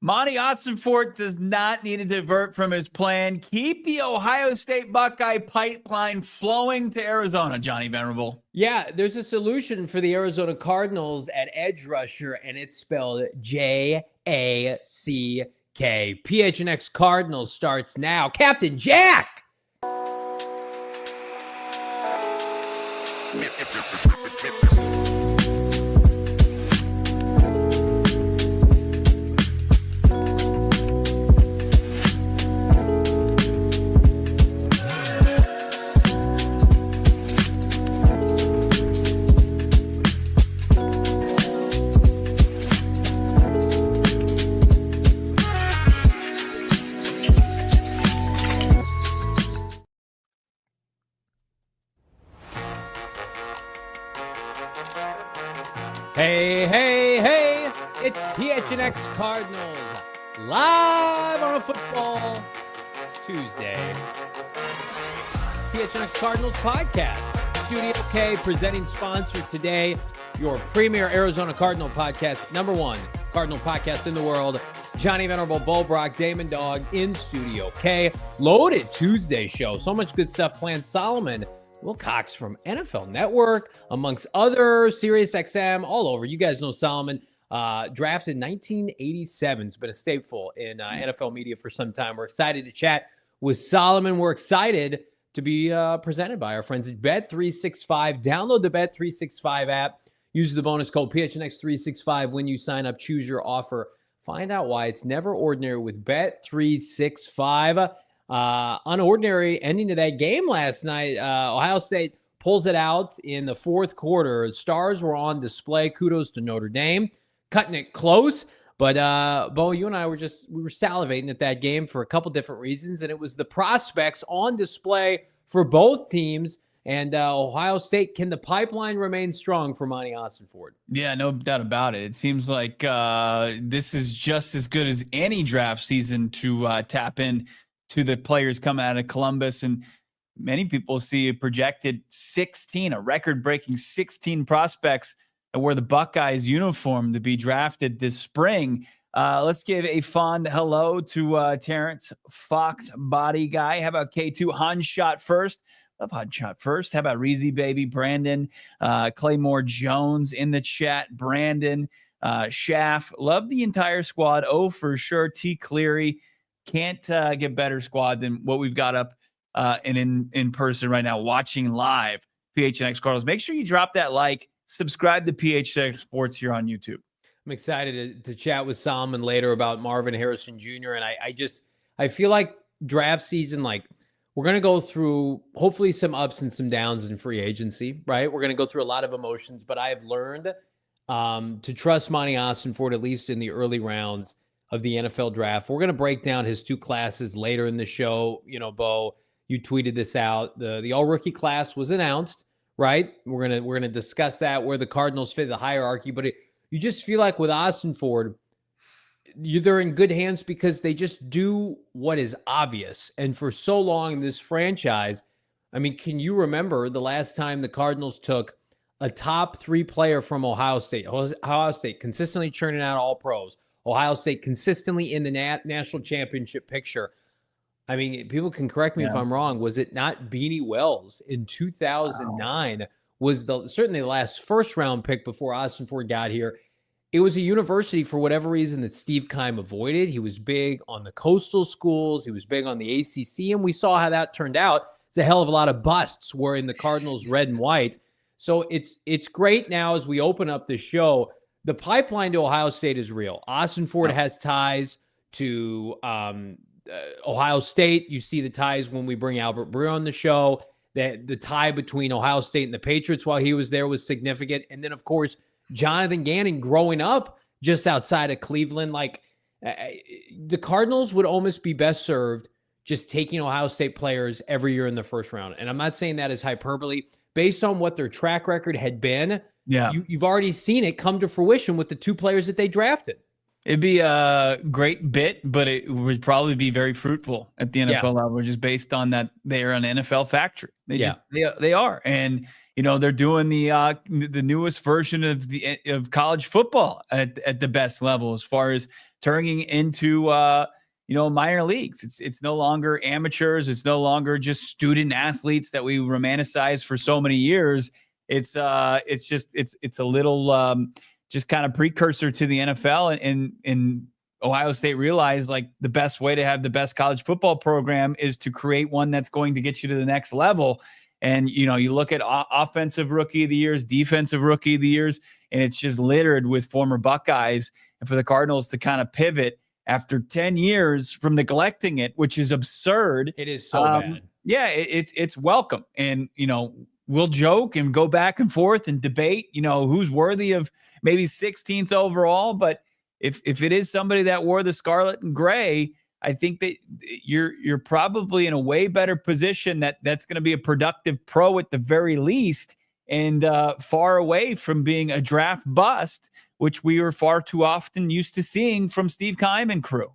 Monti Ossenfort does not need to divert from his plan. Keep the Ohio State Buckeye pipeline flowing to Arizona, Johnny Venerable. Yeah, there's a solution for the Arizona Cardinals at edge rusher, and it's spelled Jack. PHNX Cardinals starts now. Captain Jack! Hey, it's PHNX Cardinals live on a football Tuesday. PHNX Cardinals podcast, Studio K presenting sponsor today, your premier Arizona Cardinal podcast, number one Cardinal podcast in the world. Johnny Venerable, Brack, Damon, Dawg in Studio K. Loaded Tuesday show. So much good stuff planned. Solomon Wilcox from NFL Network, amongst other Sirius XM, all over. You guys know Solomon, drafted in 1987. It's been a staple in NFL media for some time. We're excited to chat with Solomon. We're excited to be presented by our friends at Bet365. Download the Bet365 app. Use the bonus code PHNX365 when you sign up. Choose your offer. Find out why it's never ordinary with Bet365. Unordinary ending to that game last night. Ohio State pulls it out in the fourth quarter. Stars were on display. Kudos to Notre Dame. Cutting it close. But, Bo, you and I we were salivating at that game for a couple different reasons. And it was the prospects on display for both teams. And Ohio State, can the pipeline remain strong for Monti Ossenfort? Yeah, no doubt about it. It seems like this is just as good as any draft season to tap in to the players coming out of Columbus. And many people see a projected 16, a record-breaking 16 prospects that wear the Buckeyes uniform to be drafted this spring. Let's give a fond hello to Terrence Fox, body guy. How about K2 Hunshot first? Love Hunshot first. How about Reezy Baby, Brandon, Claymore Jones in the chat, Brandon, Schaff. Love the entire squad. Oh, for sure. T. Cleary. Can't get better squad than what we've got up and in person right now, watching live PHNX Cardinals. Make sure you drop that like, subscribe to PHNX Sports here on YouTube. I'm excited to chat with Solomon later about Marvin Harrison Jr. And I feel like draft season, like we're going to go through hopefully some ups and some downs in free agency, right? We're going to go through a lot of emotions, but I have learned to trust Monti Ossenfort, at least in the early rounds of the NFL draft. We're going to break down his two classes later in the show. You know, Bo, you tweeted this out. The all-rookie class was announced, right? We're gonna discuss that, where the Cardinals fit the hierarchy. But you just feel like with Ossenfort, they're in good hands because they just do what is obvious. And for so long in this franchise, I mean, can you remember the last time the Cardinals took a top three player from Ohio State? Ohio State consistently churning out all pros. Ohio State consistently in the national championship picture. I mean, people can correct me if I'm wrong. Was it not Beanie Wells in 2009? Wow. Was certainly the last first-round pick before Ossenfort got here. It was a university, for whatever reason, that Steve Keim avoided. He was big on the coastal schools. He was big on the ACC, and we saw how that turned out. It's a hell of a lot of busts wearing the Cardinals red and white. So it's great now as we open up the show. The pipeline to Ohio State is real. Ossenfort has ties to Ohio State. You see the ties when we bring Albert Breer on the show. The tie between Ohio State and the Patriots while he was there was significant. And then, of course, Jonathan Gannon growing up just outside of Cleveland. Like, the Cardinals would almost be best served just taking Ohio State players every year in the first round. And I'm not saying that as hyperbole. Based on what their track record had been, you've already seen it come to fruition with the two players that they drafted. It'd be a great bit, but it would probably be very fruitful at the NFL level, just based on that they are an NFL factory. They are, and they're doing the newest version of college football at the best level as far as turning into minor leagues. It's no longer amateurs. It's no longer just student athletes that we romanticize for so many years. It's a little just kind of precursor to the NFL, and Ohio State realized like the best way to have the best college football program is to create one that's going to get you to the next level. And, you look at offensive rookie of the years, defensive rookie of the years, and it's just littered with former Buckeyes. And for the Cardinals to kind of pivot after 10 years from neglecting it, which is absurd. It is so bad. Yeah, it's welcome. And, we'll joke and go back and forth and debate, who's worthy of maybe 16th overall. But if it is somebody that wore the scarlet and gray, I think that you're probably in a way better position that's going to be a productive pro at the very least, and far away from being a draft bust, which we were far too often used to seeing from Steve Keim and crew.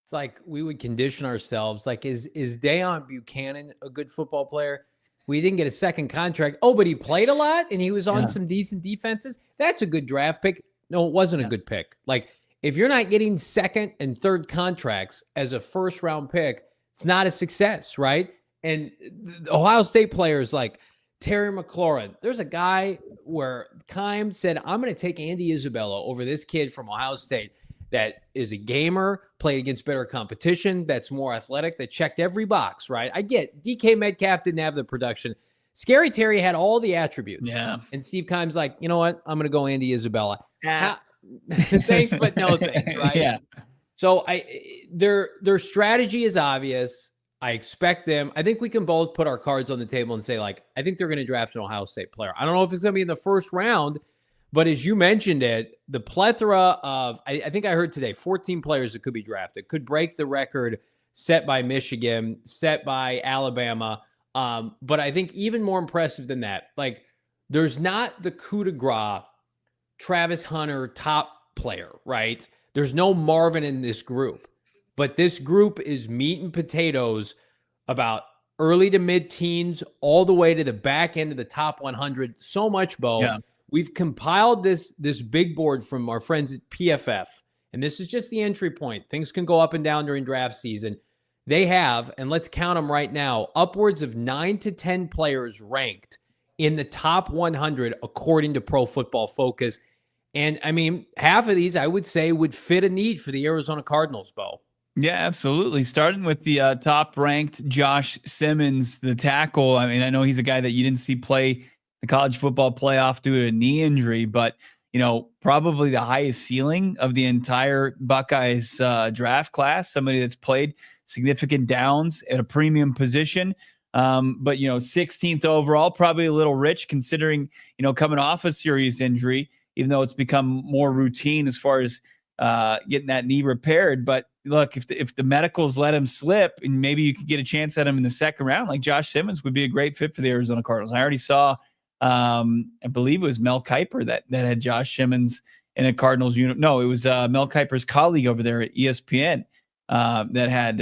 It's like we would condition ourselves. Like, is Deion Buchanan a good football player? We didn't get a second contract. Oh, but he played a lot and he was on some decent defenses. That's a good draft pick. No, it wasn't a good pick. Like, if you're not getting second and third contracts as a first round pick, it's not a success, right? And the Ohio State players like Terry McLaurin, there's a guy where Keim said, I'm going to take Andy Isabella over this kid from Ohio State that is a gamer, played against better competition, that's more athletic, that checked every box, right? I get DK Metcalf didn't have the production. Scary Terry had all the attributes. Yeah. And Steve Keim's like, you know what? I'm going to go Andy Isabella. Thanks, but no thanks, right? Yeah. So their strategy is obvious. I expect them. I think we can both put our cards on the table and say, like, I think they're going to draft an Ohio State player. I don't know if it's going to be in the first round, but as you mentioned it, the plethora of, I think I heard today, 14 players that could be drafted, could break the record set by Michigan, set by Alabama. But I think even more impressive than that, like, there's not the coup de grace Travis Hunter top player, right? There's no Marvin in this group, but this group is meat and potatoes about early to mid-teens all the way to the back end of the top 100. So much, Bo. Yeah. We've compiled this big board from our friends at PFF, and this is just the entry point. Things can go up and down during draft season. They have, and let's count them right now, upwards of 9 to 10 players ranked in the top 100 according to Pro Football Focus. And I mean, half of these I would say would fit a need for the Arizona Cardinals, Bo. Yeah, absolutely. Starting with the top ranked Josh Simmons, the tackle. I mean, I know he's a guy that you didn't see play the college football playoff due to a knee injury, but probably the highest ceiling of the entire Buckeyes draft class, somebody that's played significant downs at a premium position. But 16th overall, probably a little rich considering, coming off a serious injury, even though it's become more routine as far as getting that knee repaired. But look, if the medicals let him slip and maybe you could get a chance at him in the second round, like Josh Simmons would be a great fit for the Arizona Cardinals. I already saw, I believe it was Mel Kiper that had Josh Simmons in a Cardinals unit. No, it was Mel Kiper's colleague over there at ESPN that had,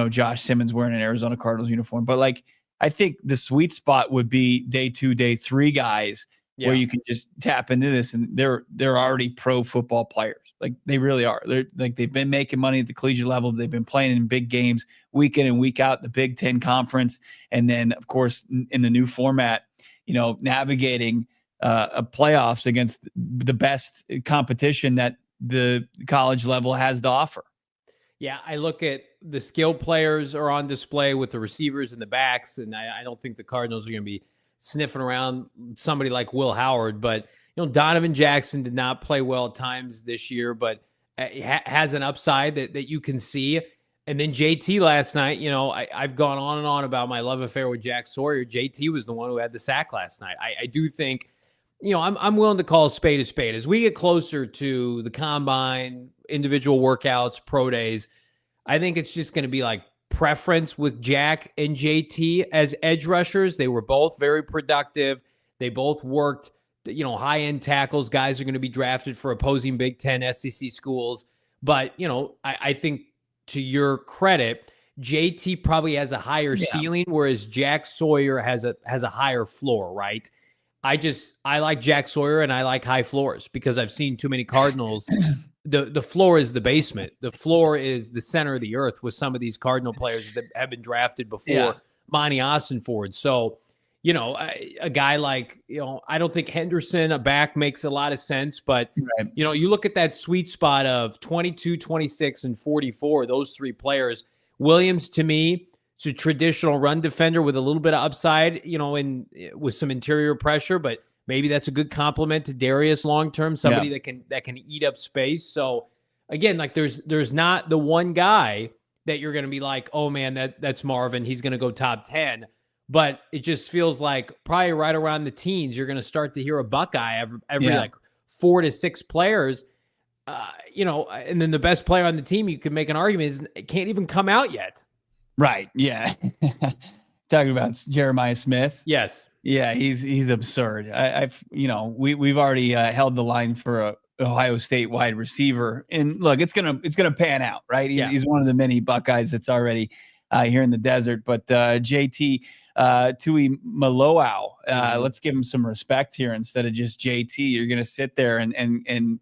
Josh Simmons wearing an Arizona Cardinals uniform. But like, I think the sweet spot would be day 2, day 3 guys where you can just tap into this, and they're already pro football players. Like, they really are. They've been making money at the collegiate level. They've been playing in big games week in and week out, the Big Ten Conference. And then, of course, in the new format, navigating a playoffs against the best competition that the college level has to offer. Yeah, I look at the skill players are on display with the receivers and the backs, and I don't think the Cardinals are going to be sniffing around somebody like Will Howard. But, Donovan Jackson did not play well at times this year, but has an upside that you can see. And then JT last night, I've gone on and on about my love affair with Jack Sawyer. JT was the one who had the sack last night. I do think, I'm willing to call a spade a spade. As we get closer to the combine, individual workouts, pro days, I think it's just going to be like preference with Jack and JT as edge rushers. They were both very productive. They both worked, high-end tackles. Guys are going to be drafted for opposing Big Ten SEC schools. But, I think to your credit, JT probably has a higher ceiling, whereas Jack Sawyer has a higher floor, right? I like Jack Sawyer and I like high floors because I've seen too many Cardinals the floor is the basement. The floor is the center of the earth with some of these Cardinal players that have been drafted before. Yeah. Monti Ossenfort. So, a guy like, I don't think Henderson, a back, makes a lot of sense. But, Right. You look at that sweet spot of 22, 26, and 44, those three players. Williams, to me, it's a traditional run defender with a little bit of upside, with some interior pressure. But maybe that's a good compliment to Darius long-term, somebody that can eat up space. So, again, like there's not the one guy that you're going to be like, oh man, that's Marvin. He's going to go top 10. But it just feels like probably right around the teens, you're going to start to hear a Buckeye every like 4 to 6 players. And then the best player on the team, you could make an argument, is it can't even come out yet. Right. Yeah. Talking about Jeremiah Smith. Yes. Yeah, he's absurd. We've already held the line for a Ohio State wide receiver, and look, it's gonna pan out, right? He's one of the many Buckeyes that's already here in the desert. But JT Tui Maloau, let's give him some respect here instead of just JT. You're gonna sit there and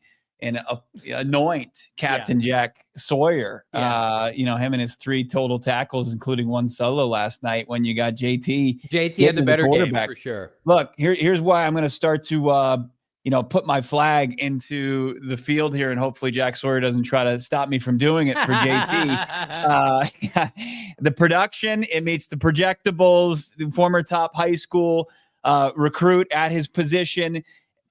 anoint Captain Jack Sawyer. Him and his 3 total tackles, including 1 solo last night. When you got JT had the better game for sure. Look, here's why I'm going to start to put my flag into the field here, and hopefully Jack Sawyer doesn't try to stop me from doing it for JT. The production, it meets the projectables. The former top high school recruit at his position.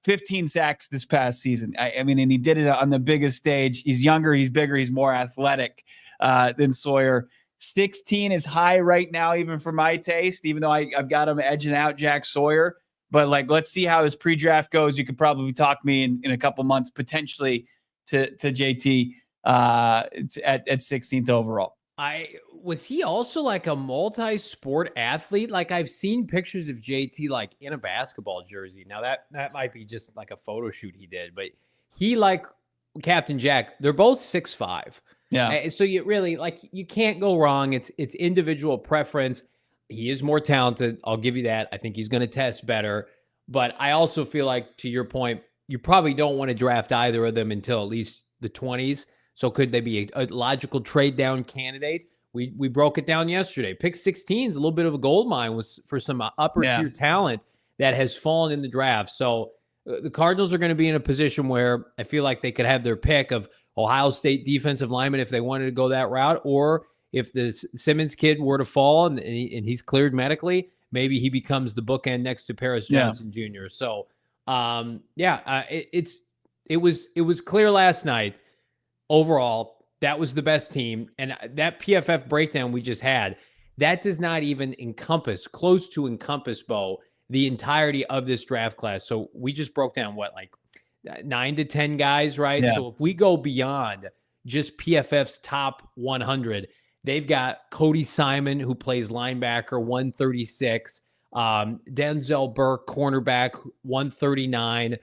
15 sacks this past season. I mean, and he did it on the biggest stage. He's younger, he's bigger, he's more athletic than Sawyer. 16 is high right now, even for my taste, even though I've got him edging out Jack Sawyer. But let's see how his pre-draft goes. You could probably talk me in a couple months potentially to JT at 16th overall. Was he also like a multi-sport athlete? Like I've seen pictures of JT like in a basketball jersey. Now that might be just like a photo shoot he did, but he, like Captain Jack, they're both 6'5". Yeah. So you really you can't go wrong. It's individual preference. He is more talented. I'll give you that. I think he's going to test better, but I also feel like, to your point, you probably don't want to draft either of them until at least the 20s. So could they be a logical trade down candidate? We broke it down yesterday. Pick 16 is a little bit of a gold mine for some upper tier talent that has fallen in the draft. So the Cardinals are going to be in a position where I feel like they could have their pick of Ohio State defensive lineman if they wanted to go that route, or if the Simmons kid were to fall and he's cleared medically, maybe he becomes the bookend next to Paris Johnson Jr. So it was clear last night. Overall, that was the best team. And that PFF breakdown we just had, that does not even close to encompass, Bo, the entirety of this draft class. So we just broke down 9 to 10 guys, right? Yeah. So if we go beyond just PFF's top 100, they've got Cody Simon, who plays linebacker, 136. Denzel Burke, cornerback, 139.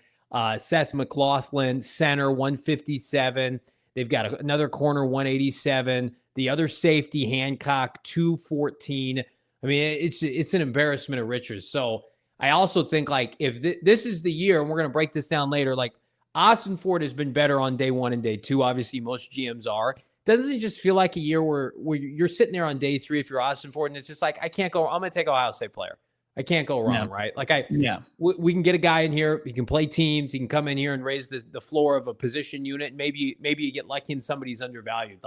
Seth McLaughlin, center, 157. They've got another corner, 187. The other safety, Hancock, 214. I mean, it's an embarrassment of riches. So I also think if this is the year, and we're going to break this down later, Ossenfort has been better on day 1 and day 2. Obviously, most GMs are. Doesn't it just feel like a year where you're sitting there on day 3 if you're Ossenfort, and it's just I can't go. I'm going to take Ohio State player. I can't go wrong, right? We can get a guy in here. He can play teams. He can come in here and raise the floor of a position unit. Maybe you get lucky and somebody's undervalued.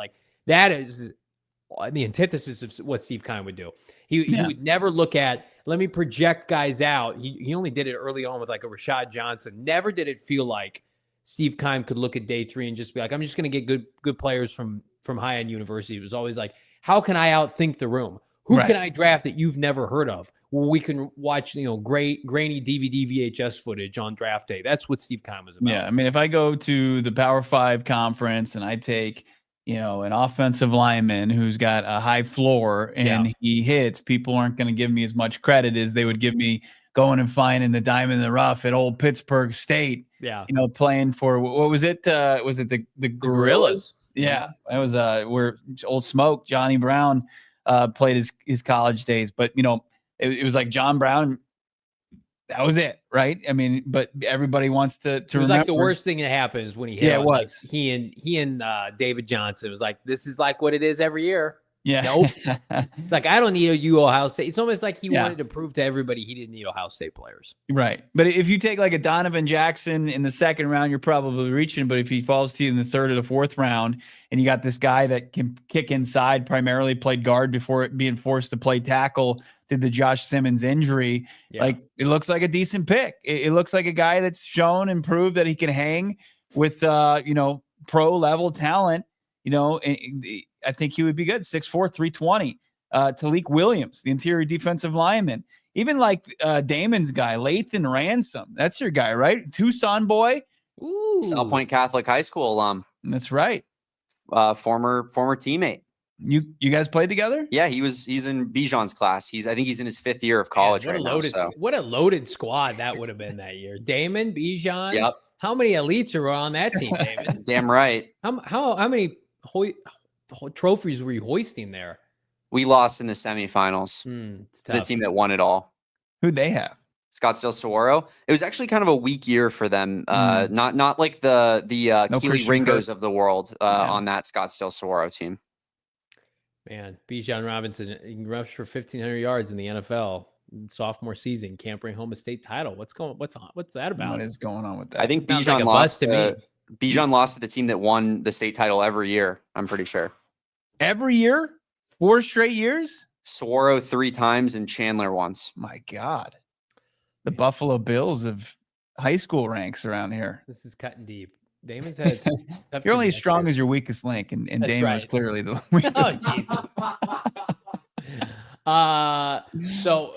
That is the antithesis of what Steve Keim would do. He would never look at, let me project guys out. He only did it early on with a Rashad Johnson. Never did it feel like Steve Keim could look at day 3 and just be like, I'm just going to get good players from high-end university. It was always how can I outthink the room? Who can I draft that you've never heard of? Where we can watch, grainy DVD VHS footage on draft day. That's what Steve Keim was about. Yeah, I mean, if I go to the Power 5 conference and I take, an offensive lineman who's got a high floor and he hits, people aren't going to give me as much credit as they would give me going and finding the diamond in the rough at old Pittsburgh State. Yeah, playing for what was it? Was it the Gorillas? Yeah, that was where Old Smoke, Johnny Brown, played his college days. But it was like John Brown that was it, right? I mean, but everybody wants to It was remember. like the worst thing that happens when he hit. Yeah, it on, was. Like he and David Johnson. It was like, this is like what it is every year. Yeah. Nope. It's like, I don't need you, Ohio State. It's almost like he Yeah. wanted to prove to everybody he didn't need Ohio State players. Right. But if you take like a Donovan Jackson in the second round, you're probably reaching. But if he falls to you in the third or the fourth round, and you got this guy that can kick inside, primarily played guard before being forced to play tackle, did the Josh Simmons injury, like it looks like a decent pick. It looks like a guy that's shown and proved that he can hang with, pro level talent. I think he would be good. 6'4", 320. Talik Williams, the interior defensive lineman. Even like Damon's guy, Lathan Ransom. That's your guy, right? Tucson boy. Ooh. South Point Catholic High School alum. That's right. Former teammate. You guys played together? Yeah, he's in Bijan's class. I think he's in his 5th year of college right now. So. What a loaded squad that would have been that year. Damon, Bijan. Yep. How many elites are on that team, Damon? Damn right. How many trophies were you hoisting there? We lost in the semifinals. The team that won it all. Who'd they have? Scottsdale Saguaro. It was actually kind of a weak year for them. Not like the Keely Ringos of the world on that Scottsdale Saguaro team. Man, Bijan Robinson, he can rush for 1,500 yards in the NFL. Sophomore season, can't bring home a state title. What's that about? What is going on with that? I think Sounds Bijan like a lost bust to me. Bijan lost to the team that won the state title every year. I'm pretty sure. Every year? 4 straight years? Saguaro 3 times and Chandler once. My God. The Buffalo Bills of high school ranks around here. This is cutting deep. Damon's had a tough You're only as strong trajectory. as your weakest link, and Damon right. is clearly the weakest. Oh, Jesus. So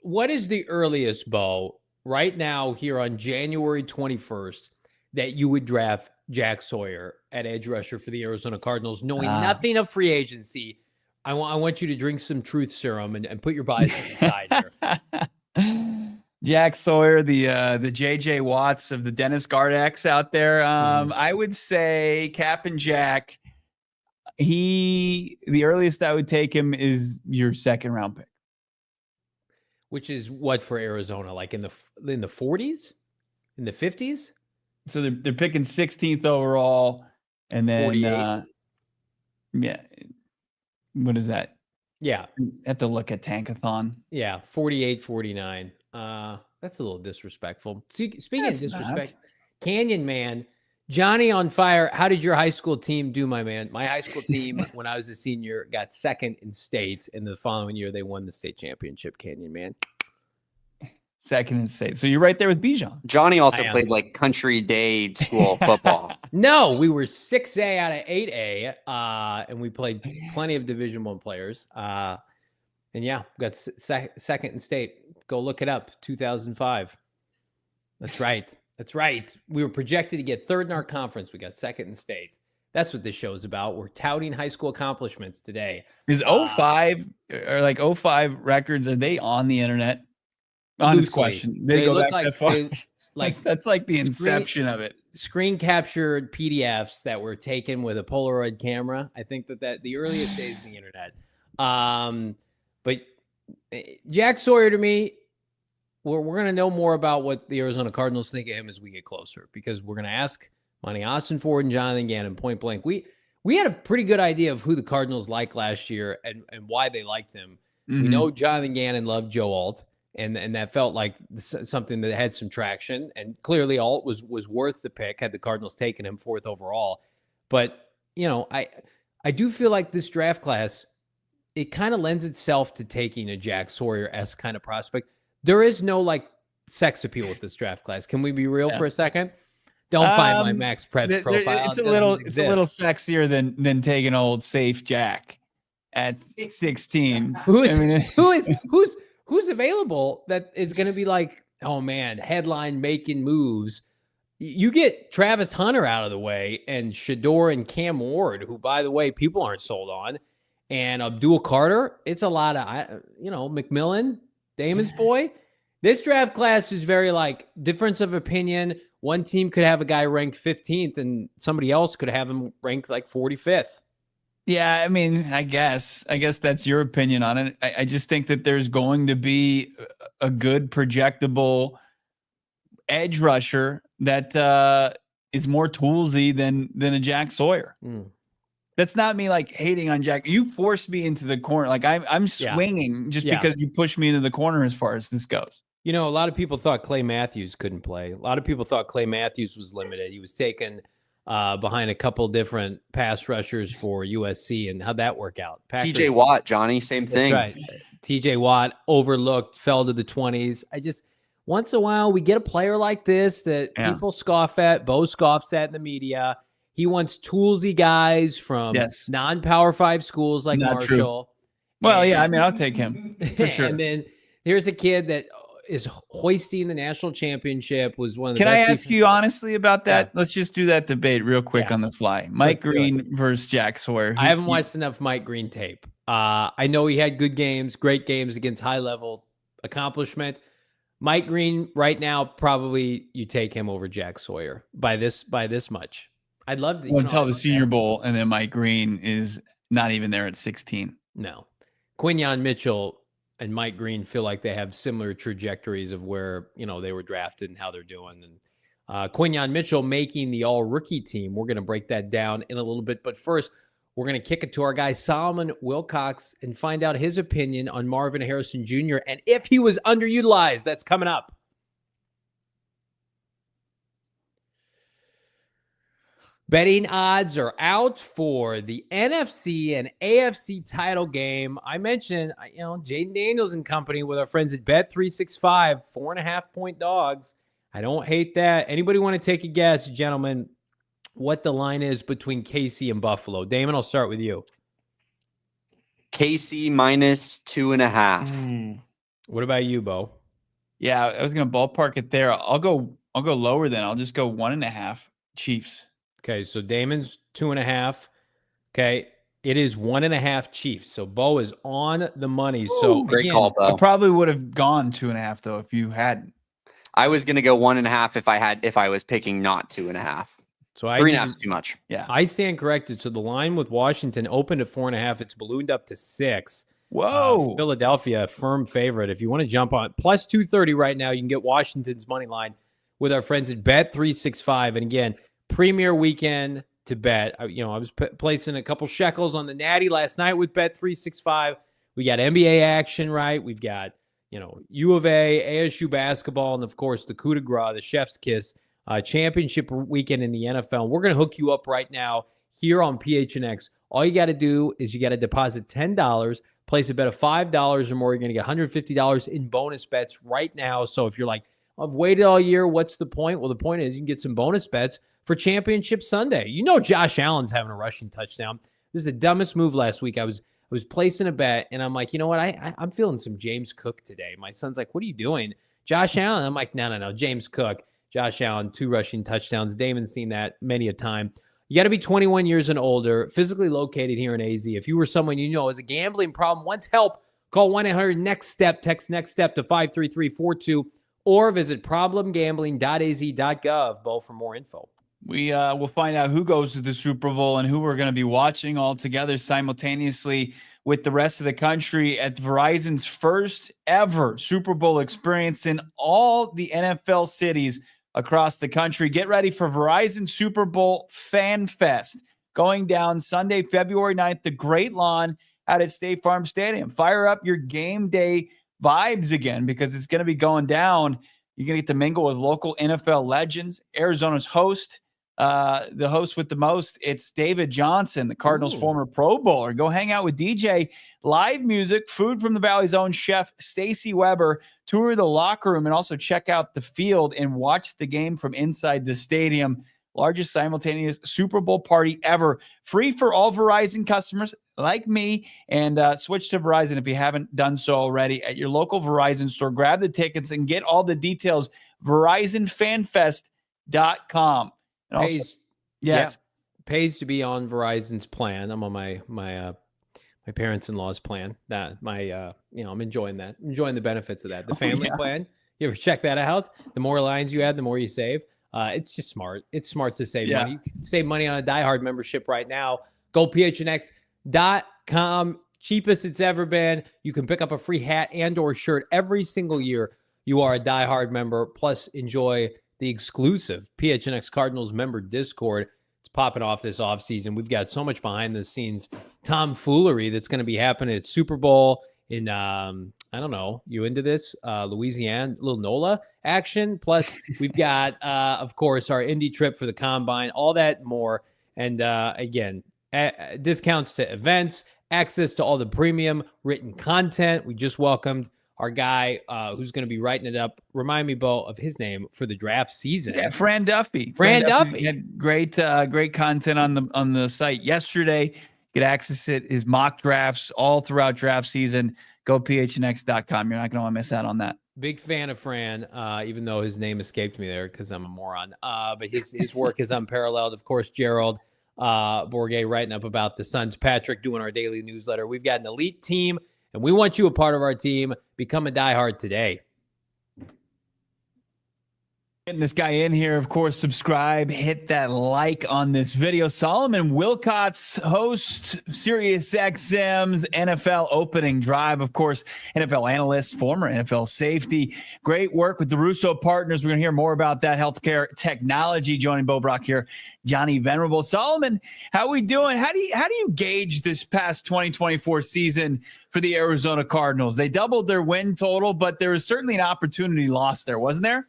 what is the earliest, Bo, right now here on January 21st, that you would draft Jack Sawyer at edge rusher for the Arizona Cardinals, knowing nothing of free agency? I want you to drink some truth serum and put your biases aside here. Jack Sawyer, the JJ Watts of the Dennis Gardex out there. I would say Cap and Jack. The earliest I would take him is your second round pick, which is what for Arizona, like in the 40s, in the 50s. So they're picking 16th overall, and then what is that? Yeah, have to look at Tankathon. Yeah, 48, 49. That's a little disrespectful. Speaking of disrespect, Canyon Man, Johnny on fire. How did your high school team do, my man? My high school team, when I was a senior, got second in state, and the following year they won the state championship. Canyon Man, second in state. So you're right there with Bijan. Johnny also played like country day school football. No, we were 6A out of 8A, and we played plenty of Division I players. And yeah, got second in state. Go look it up. 2005. That's right. That's right. We were projected to get third in our conference. We got second in state. That's what this show is about. We're touting high school accomplishments today. Is 05 or like 05 records, are they on the internet? Honest question. They go look back that far? like that's like the inception of it. Screen captured PDFs that were taken with a Polaroid camera. I think that the earliest days of the internet. But Jack Sawyer, to me, we're going to know more about what the Arizona Cardinals think of him as we get closer, because we're going to ask Monti Ossenfort and Jonathan Gannon point blank. We had a pretty good idea of who the Cardinals liked last year and why they liked him. Mm-hmm. We know Jonathan Gannon loved Joe Alt, and that felt like something that had some traction. And clearly Alt was worth the pick had the Cardinals taken him 4th overall. But, I do feel like this draft class, it kind of lends itself to taking a Jack Sawyer-esque kind of prospect. There is no like sex appeal with this draft class. Can we be real for a second? Don't find my Max Preps profile. It's a little sexier than taking old safe Jack at 16. Who's available that is going to be like, oh man, headline making moves. You get Travis Hunter out of the way and Shador and Cam Ward, who, by the way, people aren't sold on, and Abdul Carter. It's a lot of, McMillan, Damon's boy. This draft class is very like difference of opinion. One team could have a guy ranked 15th and somebody else could have him ranked like 45th. Yeah, I mean, I guess that's your opinion on it. I just think that there's going to be a good projectable edge rusher that is more toolsy than a Jack Sawyer. That's not me like hating on Jack. You forced me into the corner. Like I'm swinging just because you pushed me into the corner as far as this goes. You know, a lot of people thought Clay Matthews couldn't play. A lot of people thought Clay Matthews was limited. He was taken behind a couple different pass rushers for USC, and how'd that work out? TJ Watt, Johnny, same thing. That's right. TJ Watt overlooked, fell to the 20s. Once in a while, we get a player like this that people scoff at. Bo scoffs at in the media. He wants toolsy guys from non-Power 5 schools like Marshall. True. Well, I mean, I'll take him for sure. And then here's a kid that is hoisting the national championship, was one of the best. Can I ask you honestly about that? Yeah. Let's just do that debate real quick on the fly. Mike Green versus Jack Sawyer. I haven't watched enough Mike Green tape. I know he had good games, great games against high-level accomplishment. Mike Green right now, probably you take him over Jack Sawyer by this much. I'd love to. Until the Senior Bowl, and then Mike Green is not even there at 16. No. Quinyon Mitchell and Mike Green feel like they have similar trajectories of where, they were drafted and how they're doing. And Quinyon Mitchell making the all-rookie team. We're going to break that down in a little bit. But first, we're going to kick it to our guy, Solomon Wilcox, and find out his opinion on Marvin Harrison Jr. and if he was underutilized. That's coming up. Betting odds are out for the NFC and AFC title game. I mentioned, Jaden Daniels and company with our friends at Bet365, 4.5-point dogs. I don't hate that. Anybody want to take a guess, gentlemen, what the line is between KC and Buffalo? Damon, I'll start with you. KC minus 2.5. What about you, Bo? Yeah, I was going to ballpark it there. I'll go lower then. I'll just go 1.5 Chiefs. Okay, so Damon's 2.5. Okay, it is 1.5 Chiefs. So Bo is on the money. So great call, Bo. I probably would have gone 2.5 though if you hadn't. I was going to go 1.5 if I was picking not 2.5. So 3.5 is too much. Yeah, I stand corrected. So the line with Washington opened at 4.5. It's ballooned up to 6. Whoa! Philadelphia, firm favorite. If you want to jump on plus 230 right now, you can get Washington's money line with our friends at Bet365. And again, premier weekend to bet. I was placing a couple shekels on the Natty last night with Bet365. We got NBA action, right? We've got, U of A, ASU basketball, and of course the coup de grace, the chef's kiss, championship weekend in the NFL. We're going to hook you up right now here on PHNX. All you got to do is you got to deposit $10, place a bet of $5 or more. You're going to get $150 in bonus bets right now. So if you're like, I've waited all year, what's the point? Well, the point is you can get some bonus bets for Championship Sunday. Josh Allen's having a rushing touchdown. This is the dumbest move last week. I was placing a bet, and I'm like, you know what? I'm feeling some James Cook today. My son's like, what are you doing? Josh Allen. I'm like, no. James Cook. Josh Allen, 2 rushing touchdowns. Damon's seen that many a time. You got to be 21 years and older, physically located here in AZ. If you were someone has a gambling problem, wants help, call 1-800-NEXT-STEP. Text NEXT STEP to 53342 or visit problemgambling.az.gov, Bo, for more info. We will find out who goes to the Super Bowl and who we're going to be watching all together simultaneously with the rest of the country at Verizon's first ever Super Bowl experience in all the NFL cities across the country. Get ready for Verizon Super Bowl Fan Fest going down Sunday, February 9th, the Great Lawn out at State Farm Stadium. Fire up your game day vibes again because it's going to be going down. You're going to get to mingle with local NFL legends. Arizona's host, the host with the most, it's David Johnson, the Cardinals' former Pro Bowler. Go hang out with DJ, live music, food from the Valley's own chef, Stacy Weber, tour the locker room, and also check out the field and watch the game from inside the stadium. Largest simultaneous Super Bowl party ever. Free for all Verizon customers like me, and switch to Verizon if you haven't done so already at your local Verizon store. Grab the tickets and get all the details. VerizonFanFest.com. Pays to be on Verizon's plan. I'm on my parents-in-law's plan. That I'm enjoying that. Enjoying the benefits of that. The family plan. You ever check that out? The more lines you add, the more you save. It's just smart. It's smart to save money. You can save money on a Die Hard membership right now. Go PHNX. PHNX.com. Cheapest it's ever been. You can pick up a free hat and or shirt every single year you are a diehard member. Plus, enjoy the exclusive PHNX Cardinals member Discord. It's popping off this offseason. We've got so much behind the scenes tomfoolery that's going to be happening at Super Bowl in, I don't know, you into this? Louisiana, little NOLA action. Plus, we've got, of course, our Indy trip for the Combine, all that and more. And again, discounts to events, access to all the premium written content. We just welcomed our guy who's going to be writing it up. Remind me, Bo, of his name for the draft season. Yeah, Fran Duffy. Fran Duffy had great content on the site yesterday. You could access it, his mock drafts all throughout draft season. Go PHNX.com. You're not going to want to miss out on that. Big fan of Fran, even though his name escaped me there because I'm a moron. But his work is unparalleled. Of course, Gerald Bourget writing up about the Suns. Patrick doing our daily newsletter. We've got an elite team, and we want you a part of our team. Become a diehard today. Getting this guy in here, of course, subscribe, hit that like on this video. Solomon Wilcots, host, SiriusXM's NFL opening drive. Of course, NFL analyst, former NFL safety. Great work with the Russo partners. We're going to hear more about that healthcare technology. Joining Bo Brack here, Johnny Venerable. Solomon, how we doing? How do you gauge this past 2024 season for the Arizona Cardinals? They doubled their win total, but there was certainly an opportunity lost there, wasn't there?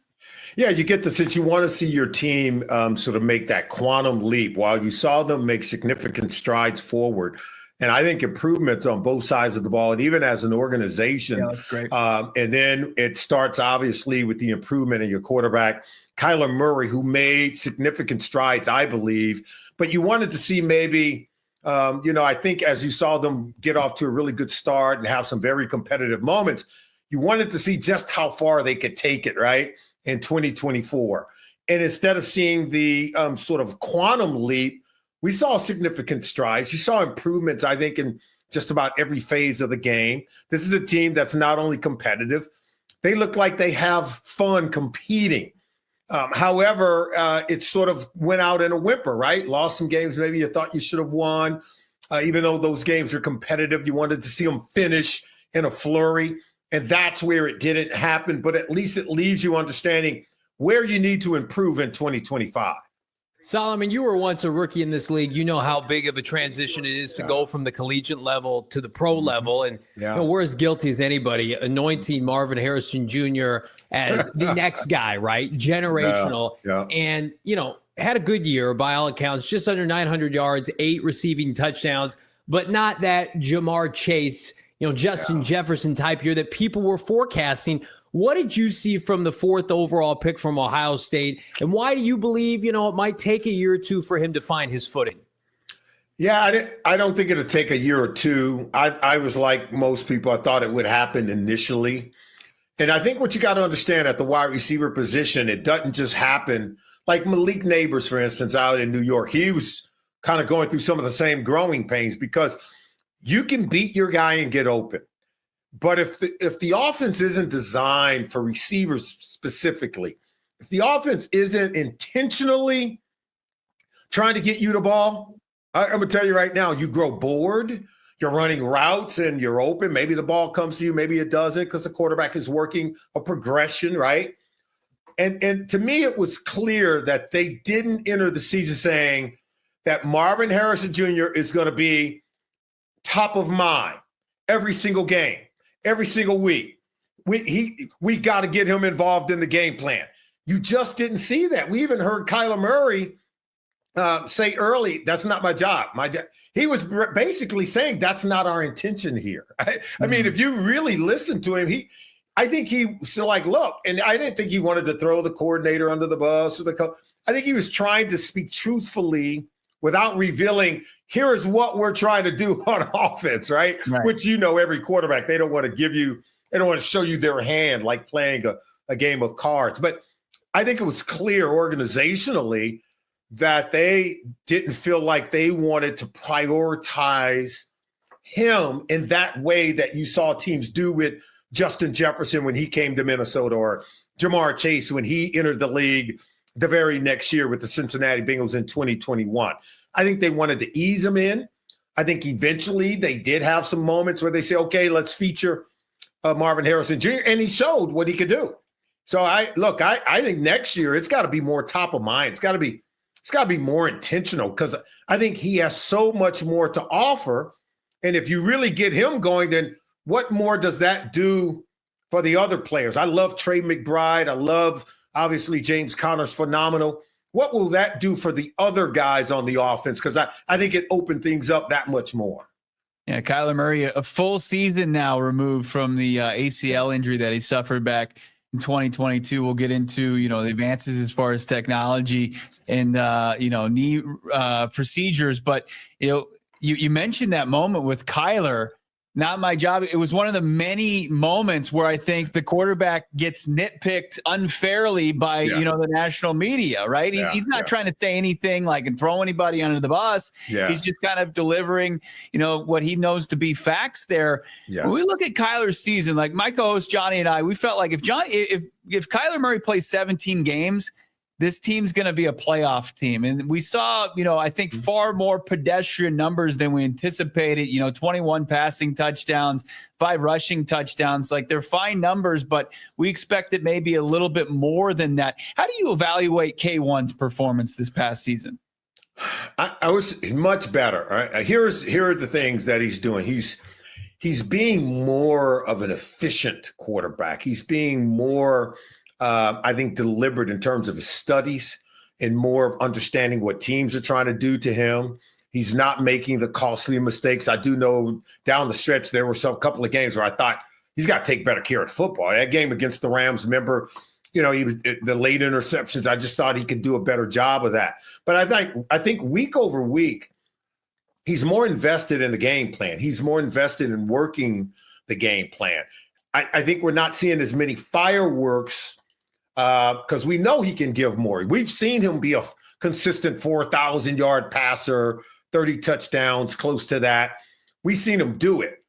Yeah, you get the sense you want to see your team sort of make that quantum leap. While you saw them make significant strides forward, and I think improvements on both sides of the ball, and even as an organization. Yeah, that's great. And then it starts obviously with the improvement in your quarterback, Kyler Murray, who made significant strides, I believe. But you wanted to see maybe, I think as you saw them get off to a really good start and have some very competitive moments, you wanted to see just how far they could take it, right? In 2024. And instead of seeing the sort of quantum leap, we saw significant strides. You saw improvements, I think, in just about every phase of the game. This is a team that's not only competitive, they look like they have fun competing. However, it sort of went out in a whimper, right? Lost some games maybe you thought you should have won. Even though those games were competitive, you wanted to see them finish in a flurry. And that's where it didn't happen, but at least it leaves you understanding where you need to improve in 2025. Solomon, you were once a rookie in this league. You know how big of a transition it is to go from the collegiate level to the pro level. And we're as guilty as anybody, anointing Marvin Harrison Jr. as the next guy, right? Generational. And, had a good year by all accounts, just under 900 yards, 8 receiving touchdowns, but not that Jamar Chase, Justin Jefferson type here that people were forecasting. What did you see from the 4th overall pick from Ohio State? And why do you believe, it might take a year or two for him to find his footing? Yeah, I don't think it'll take a year or two. I was like most people. I thought it would happen initially. And I think what you got to understand at the wide receiver position, it doesn't just happen. Like Malik Neighbors, for instance, out in New York, he was kind of going through some of the same growing pains because you can beat your guy and get open. But if the offense isn't designed for receivers specifically, if the offense isn't intentionally trying to get you the ball, I'm going to tell you right now, you grow bored, you're running routes and you're open. Maybe the ball comes to you, maybe it doesn't because the quarterback is working a progression, right? And to me, it was clear that they didn't enter the season saying that Marvin Harrison Jr. is going to be top of mind every single game, every single week. We got to get him involved in the game plan. You just didn't see that. We even heard Kyler Murray say early, that's not my job. He was basically saying that's not our intention here. I mean, if you really listen to him, I think he was like, look, and I didn't think he wanted to throw the coordinator under the bus or the coach. I think he was trying to speak truthfully without revealing, here is what we're trying to do on offense, right? Which, every quarterback, they don't want to show you their hand like playing a game of cards. But I think it was clear organizationally that they didn't feel like they wanted to prioritize him in that way that you saw teams do with Justin Jefferson when he came to Minnesota, or Jamar Chase when he entered the league the very next year with the Cincinnati Bengals in 2021. I think they wanted to ease him in. I think eventually they did have some moments where they say, okay, let's feature Marvin Harrison Jr. And he showed what he could do. So I think next year it's got to be more top of mind. It's got to be more intentional, because I think he has so much more to offer. And if you really get him going, then what more does that do for the other players? I love Trey McBride. I love, obviously, James Conner's phenomenal. What will that do for the other guys on the offense? Because I think it opened things up that much more. Yeah, Kyler Murray, a full season now removed from the ACL injury that he suffered back in 2022. We'll get into, the advances as far as technology and, knee procedures. But, you mentioned that moment with Kyler. Not my job. It was one of the many moments where I think the quarterback gets nitpicked unfairly by, the national media, right? He's not trying to say anything and throw anybody under the bus. Yeah. He's just kind of delivering, what he knows to be facts there. Yes. When we look at Kyler's season, like my co-host Johnny and I, we felt like if Kyler Murray plays 17 games, this team's going to be a playoff team. And we saw, I think far more pedestrian numbers than we anticipated, 21 passing touchdowns, 5 rushing touchdowns. They're fine numbers, but we expected maybe a little bit more than that. How do you evaluate K1's performance this past season? I was much better. All right? Here are the things that he's doing. He's being more of an efficient quarterback. He's being more I think deliberate in terms of his studies and more of understanding what teams are trying to do to him. He's not making the costly mistakes. I do know down the stretch there were couple of games where I thought he's got to take better care of football. That game against the Rams, remember, he was the late interceptions. I just thought he could do a better job of that. But I think week over week, he's more invested in the game plan. He's more invested in working the game plan. I think we're not seeing as many fireworks because we know he can give more. We've seen him be a consistent 4,000-yard passer, 30 touchdowns, close to that. We've seen him do it.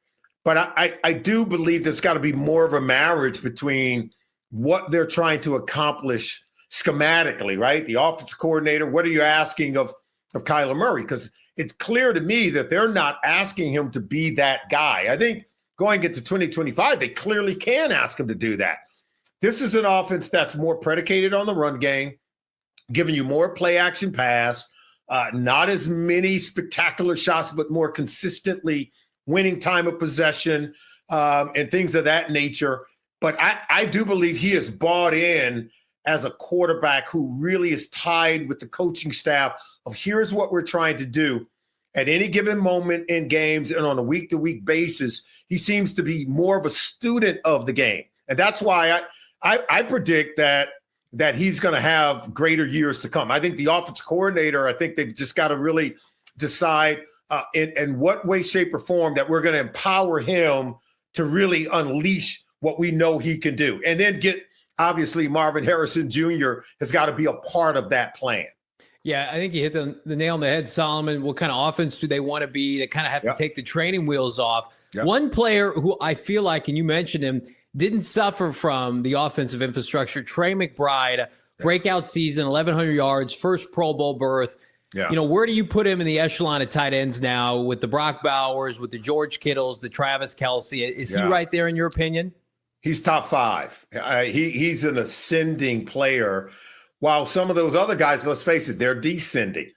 But I do believe there's got to be more of a marriage between what they're trying to accomplish schematically, right? The offensive coordinator, what are you asking of Kyler Murray? Because it's clear to me that they're not asking him to be that guy. I think going into 2025, they clearly can ask him to do that. This is an offense that's more predicated on the run game, giving you more play action pass, not as many spectacular shots, but more consistently winning time of possession and things of that nature. But I do believe he is bought in as a quarterback who really is tied with the coaching staff of here's what we're trying to do at any given moment in games and on a week-to-week basis. He seems to be more of a student of the game. And that's why I predict that he's going to have greater years to come. I think the offensive coordinator, I think they've just got to really decide in what way, shape, or form that we're going to empower him to really unleash what we know he can do. And then obviously, Marvin Harrison Jr. has got to be a part of that plan. Yeah, I think you hit the nail on the head, Solomon. What kind of offense do they want to be? They kind of have to take the training wheels off. Yep. One player who I feel like, and you mentioned him, didn't suffer from the offensive infrastructure, Trey McBride, breakout season, 1,100 yards, first Pro Bowl berth. Yeah. Where do you put him in the echelon of tight ends now with the Brock Bowers, with the George Kittles, the Travis Kelce? Is he right there in your opinion? He's top 5. He's an ascending player. While some of those other guys, let's face it, they're descending.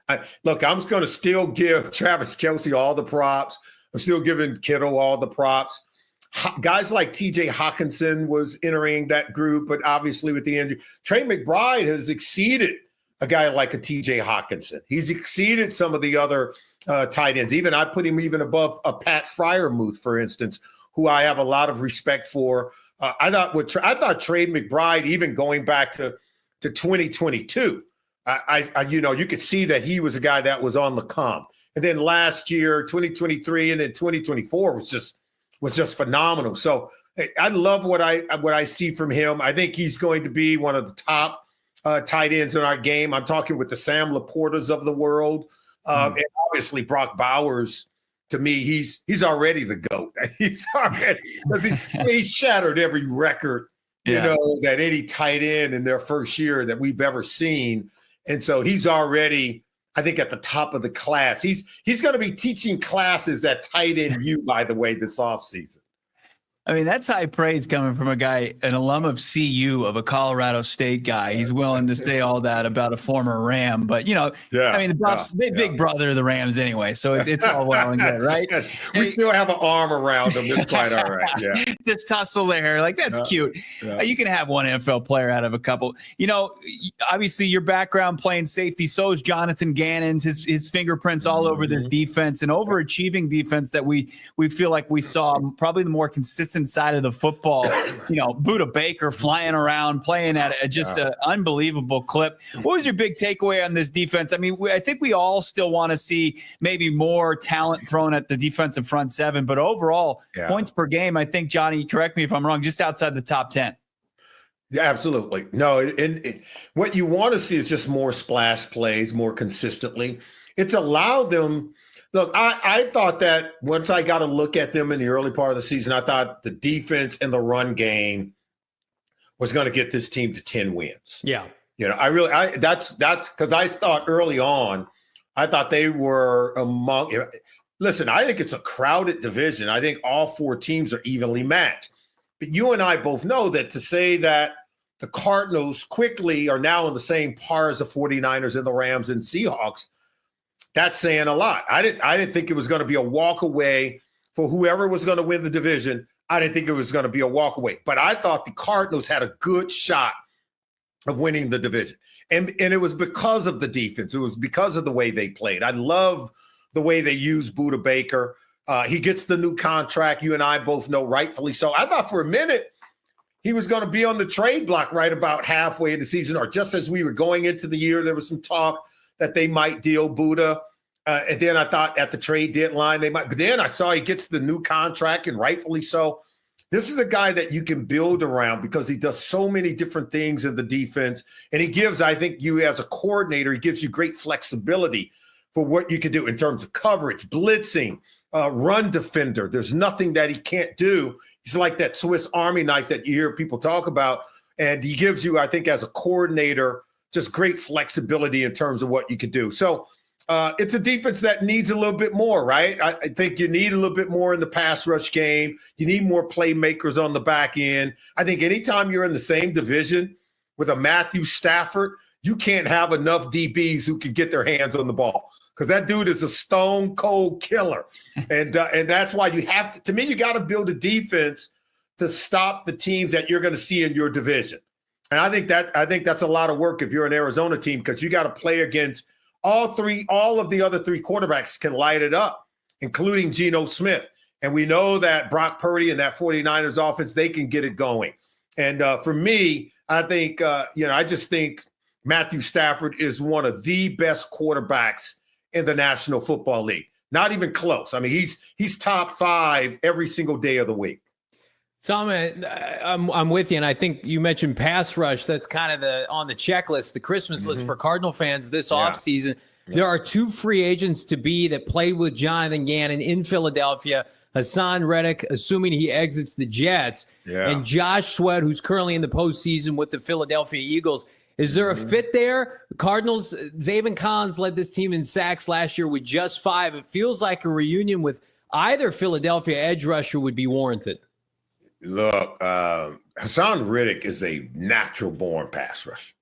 Look, I'm just going to still give Travis Kelce all the props. I'm still giving Kittle all the props. Guys like T.J. Hawkinson was entering that group, but obviously with the injury, Trey McBride has exceeded a guy like a T.J. Hawkinson. He's exceeded some of the other tight ends. Even I put him even above a Pat Freiermuth, for instance, who I have a lot of respect for. I thought Trey McBride, even going back to 2022, you could see that he was a guy that was on the come. And then last year, 2023, and then 2024 was just phenomenal. So I love what I see from him. I think he's going to be one of the top tight ends in our game. I'm talking with the Sam Laportas of the world, and obviously Brock Bowers. To me, he's already the GOAT. He's already he shattered every record that any tight end in their first year that we've ever seen, and so he's already. I think, at the top of the class. He's going to be teaching classes at tight end U, by the way, this offseason. I mean, that's high praise coming from a guy, an alum of CU, of a Colorado State guy. He's willing to say all that about a former Ram. But, I mean, the Buffs, big brother of the Rams anyway, so it's all well and good, right? We still have an arm around him. It's quite all right, yeah. Just tussle there. Like, that's cute. Yeah. You can have one NFL player out of a couple. Obviously, your background playing safety, so is Jonathan Gannon's, his fingerprints all over this defense, and overachieving defense that we feel like we saw probably the more consistent side of the football. Buda Baker flying around, playing at just an unbelievable clip. What was your big takeaway on this defense? I mean, I think we all still want to see maybe more talent thrown at the defensive front seven, but overall, points per game, I think, Johnny, correct me if I'm wrong, just outside the top 10. Yeah, absolutely. No, and what you want to see is just more splash plays, more consistently. It's allowed them. Look, I thought that once I got a look at them in the early part of the season, I thought the defense and the run game was going to get this team to 10 wins. Yeah. That's because I thought early on, I thought they were among. Listen, I think it's a crowded division. I think all four teams are evenly matched. But you and I both know that to say that the Cardinals quickly are now in the same par as the 49ers and the Rams and Seahawks, that's saying a lot. I didn't think it was going to be a walk away for whoever was going to win the division. I didn't think it was going to be a walk away. But I thought the Cardinals had a good shot of winning the division. And it was because of the defense. It was because of the way they played. I love the way they used Buda Baker. He gets the new contract. You and I both know, rightfully so. I thought for a minute he was going to be on the trade block right about halfway in the season, or just as we were going into the year, there was some talk that they might deal Buda. And then I thought at the trade deadline they might. But then I saw he gets the new contract, and rightfully so. This is a guy that you can build around because he does so many different things in the defense. And he gives, I think, you as a coordinator, he gives you great flexibility for what you can do in terms of coverage, blitzing, run defender. There's nothing that he can't do. He's like that Swiss Army knife that you hear people talk about. And he gives you, I think, as a coordinator, just great flexibility in terms of what you can do. So it's a defense that needs a little bit more, right? I think you need a little bit more in the pass rush game. You need more playmakers on the back end. I think anytime you're in the same division with a Matthew Stafford, you can't have enough DBs who can get their hands on the ball, because that dude is a stone cold killer. And that's why you have to me, you got to build a defense to stop the teams that you're going to see in your division. And I think that's a lot of work if you're an Arizona team, because you got to play against all of the other three quarterbacks can light it up, including Geno Smith. And we know that Brock Purdy and that 49ers offense, they can get it going. And for me, I think, I just think Matthew Stafford is one of the best quarterbacks in the National Football League. Not even close. I mean, he's top 5 every single day of the week. So I'm with you, and I think you mentioned pass rush. That's kind of on the checklist, the Christmas list for Cardinal fans this offseason. Yeah. There are 2 free agents to be that played with Jonathan Gannon in Philadelphia. Haason Reddick, assuming he exits the Jets, and Josh Sweat, who's currently in the postseason with the Philadelphia Eagles. Is there a fit there? Cardinals, Zaven Collins led this team in sacks last year with just 5. It feels like a reunion with either Philadelphia edge rusher would be warranted. Look, Haason Reddick is a natural-born pass rusher.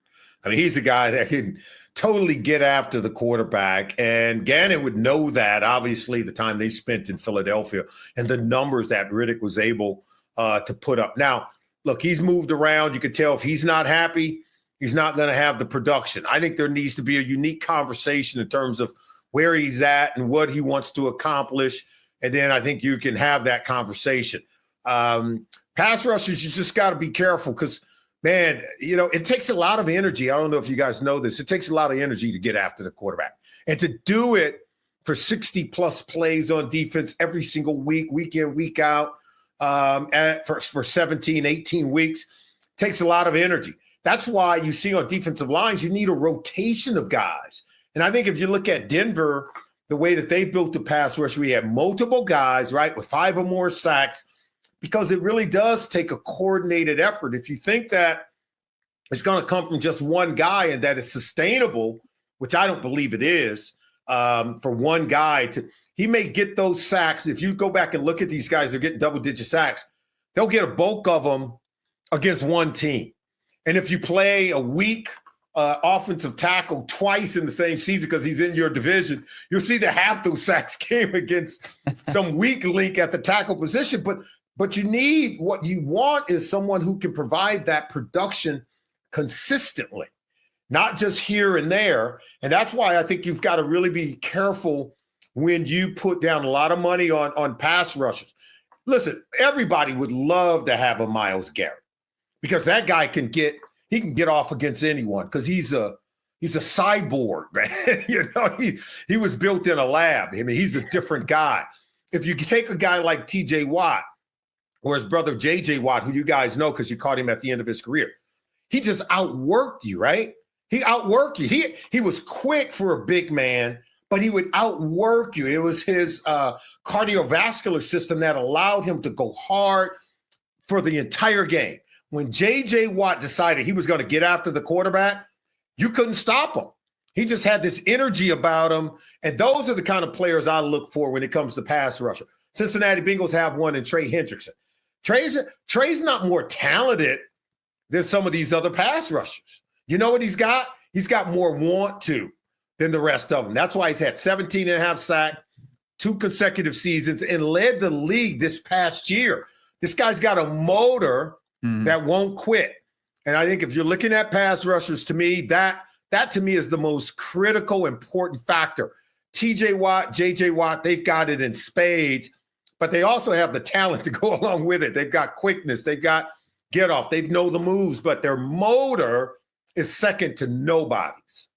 I mean, he's a guy that can totally get after the quarterback, and Gannon would know that, obviously, the time they spent in Philadelphia and the numbers that Reddick was able to put up. Now, look, he's moved around. You can tell if he's not happy, he's not going to have the production. I think there needs to be a unique conversation in terms of where he's at and what he wants to accomplish, and then I think you can have that conversation. Pass rushers, you just got to be careful because, man, it takes a lot of energy. I don't know if you guys know this. It takes a lot of energy to get after the quarterback. And to do it for 60-plus plays on defense every single week, week in, week out, for 17, 18 weeks, takes a lot of energy. That's why you see on defensive lines, you need a rotation of guys. And I think if you look at Denver, the way that they built the pass rush, we had multiple guys, right, with 5 or more sacks, because it really does take a coordinated effort. If you think that it's going to come from just one guy and that it's sustainable, which I don't believe it is, for one guy he may get those sacks. If you go back and look at these guys, they're getting double-digit sacks. They'll get a bulk of them against one team. And if you play a weak offensive tackle twice in the same season because he's in your division, you'll see that half those sacks came against some weak link at the tackle position. But you need, what you want is someone who can provide that production consistently, not just here and there. And that's why I think you've got to really be careful when you put down a lot of money on pass rushers. Listen, everybody would love to have a Myles Garrett because that guy can get off against anyone because he's a cyborg, man. You know, he was built in a lab. I mean, he's a different guy. If you take a guy like TJ Watt or his brother JJ Watt, who you guys know because you caught him at the end of his career, he just outworked you, right? He outworked you. He was quick for a big man, but he would outwork you. It was his cardiovascular system that allowed him to go hard for the entire game. When J.J. Watt decided he was going to get after the quarterback, you couldn't stop him. He just had this energy about him, and those are the kind of players I look for when it comes to pass rusher. Cincinnati Bengals have one in Trey Hendrickson. Trey's not more talented than some of these other pass rushers. You know what he's got? He's got more want to than the rest of them. That's why he's had 17 and a half sacks, 2 consecutive seasons, and led the league this past year. This guy's got a motor that won't quit. And I think if you're looking at pass rushers, to me, that to me is the most critical, important factor. TJ Watt, JJ Watt, they've got it in spades, but they also have the talent to go along with it. They've got quickness. They've got get off. They know the moves, but their motor is second to nobody's.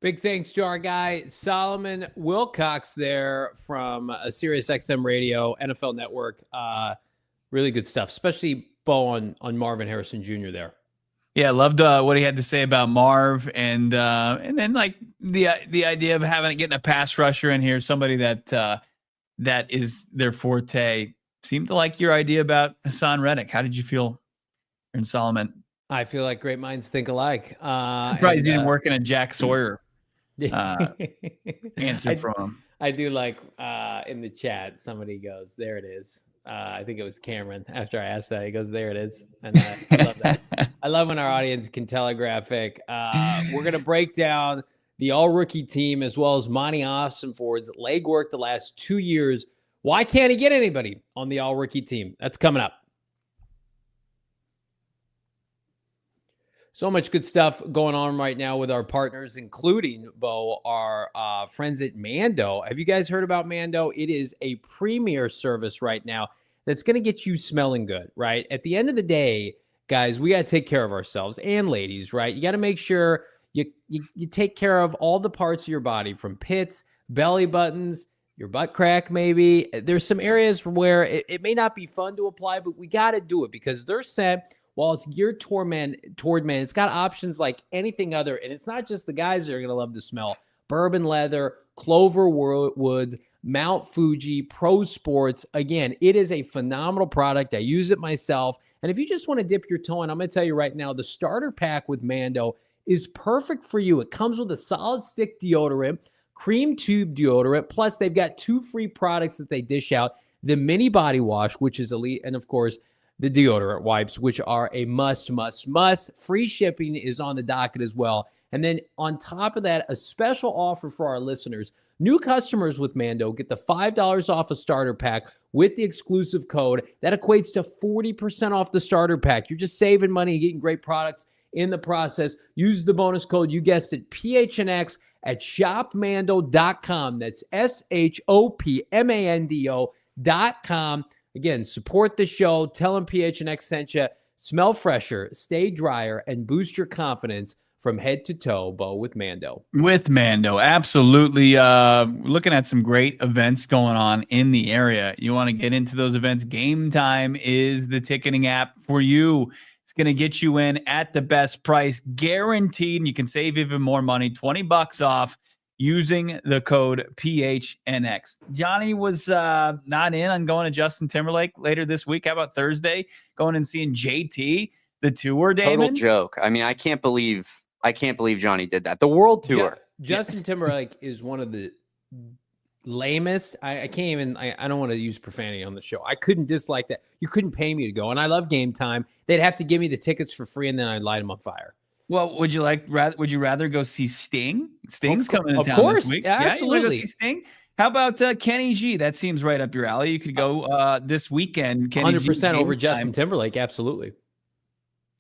Big thanks to our guy, Solomon Wilcox there from SiriusXM Radio, NFL Network. Really good stuff, especially Bo on Marvin Harrison Jr. there. Yeah, loved what he had to say about Marv, and then like the idea of getting a pass rusher in here, somebody that is their forte. Seemed to like your idea about Haason Reddick. How did you feel in Solomon? I feel like great minds think alike. Surprised he didn't work in a Jack Sawyer answer from him. I do like in the chat, somebody goes, there it is. I think it was Cameron. After I asked that, he goes, there it is. And I love that. I love when our audience can telegraph it. We're going to break down the all-rookie team as well as Monti Ossenfort's legwork the last 2 years. Why can't he get anybody on the all-rookie team? That's coming up. So much good stuff going on right now with our partners, including, Bo, our friends at Mando. Have you guys heard about Mando? It is a premier service right now that's going to get you smelling good, right? At the end of the day, guys, we got to take care of ourselves, and ladies, right? You got to make sure you take care of all the parts of your body, from pits, belly buttons, your butt crack maybe. There's some areas where it may not be fun to apply, but we got to do it because they're set. While it's geared toward men, it's got options like anything other. And it's not just the guys that are going to love the smell. Bourbon leather, clover woods, Mount Fuji, Pro Sports. Again, it is a phenomenal product. I use it myself. And if you just want to dip your toe in, I'm going to tell you right now, the starter pack with Mando is perfect for you. It comes with a solid stick deodorant, cream tube deodorant, plus they've got 2 free products that they dish out. The mini body wash, which is elite, and of course, the deodorant wipes, which are a must. Free shipping is on the docket as well. And then on top of that, a special offer for our listeners. New customers with Mando get the $5 off a starter pack with the exclusive code. That equates to 40% off the starter pack. You're just saving money and getting great products in the process. Use the bonus code, you guessed it, PHNX at shopmando.com. That's SHOPMANDO.com. Again, support the show. Tell them PHNX sent you. Smell fresher, stay drier, and boost your confidence from head to toe, Bo, with Mando. With Mando, absolutely. Looking at some great events going on in the area. You want to get into those events? Game Time is the ticketing app for you. It's going to get you in at the best price, guaranteed, and you can save even more money, $20 off. using the code PHNX. Johnny was not in on going to Justin Timberlake later this week. How about Thursday? Going and seeing JT, the tour, Damon? Total joke. I mean, I can't believe Johnny did that. The world tour. Justin Timberlake is one of the lamest. I can't even, I don't want to use profanity on the show. I couldn't dislike that. You couldn't pay me to go. And I love Game Time. They'd have to give me the tickets for free and then I'd light them on fire. Well, would you rather go see Sting? Sting's coming to town course. this week. Yeah, absolutely. You wanna go see Sting? How about Kenny G? That seems right up your alley. You could go this weekend. Kenny 100% G, over Justin Timberlake. Absolutely.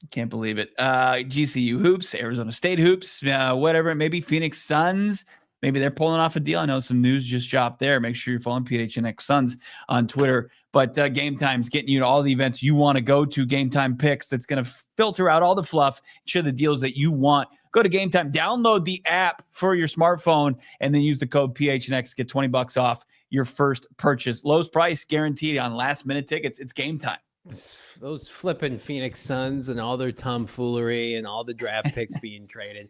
Can't believe it. GCU hoops, Arizona State hoops, whatever. Maybe Phoenix Suns. Maybe they're pulling off a deal. I know some news just dropped there. Make sure you're following PHNX Suns on Twitter. But Game Time's getting you to all the events you want to go to. Game Time picks that's going to filter out all the fluff, share the deals that you want. Go to Game Time, download the app for your smartphone, and then use the code PHNX. Get $20 off your first purchase. Lowest price guaranteed on last-minute tickets. It's Game Time. Those flipping Phoenix Suns and all their tomfoolery and all the draft picks being traded.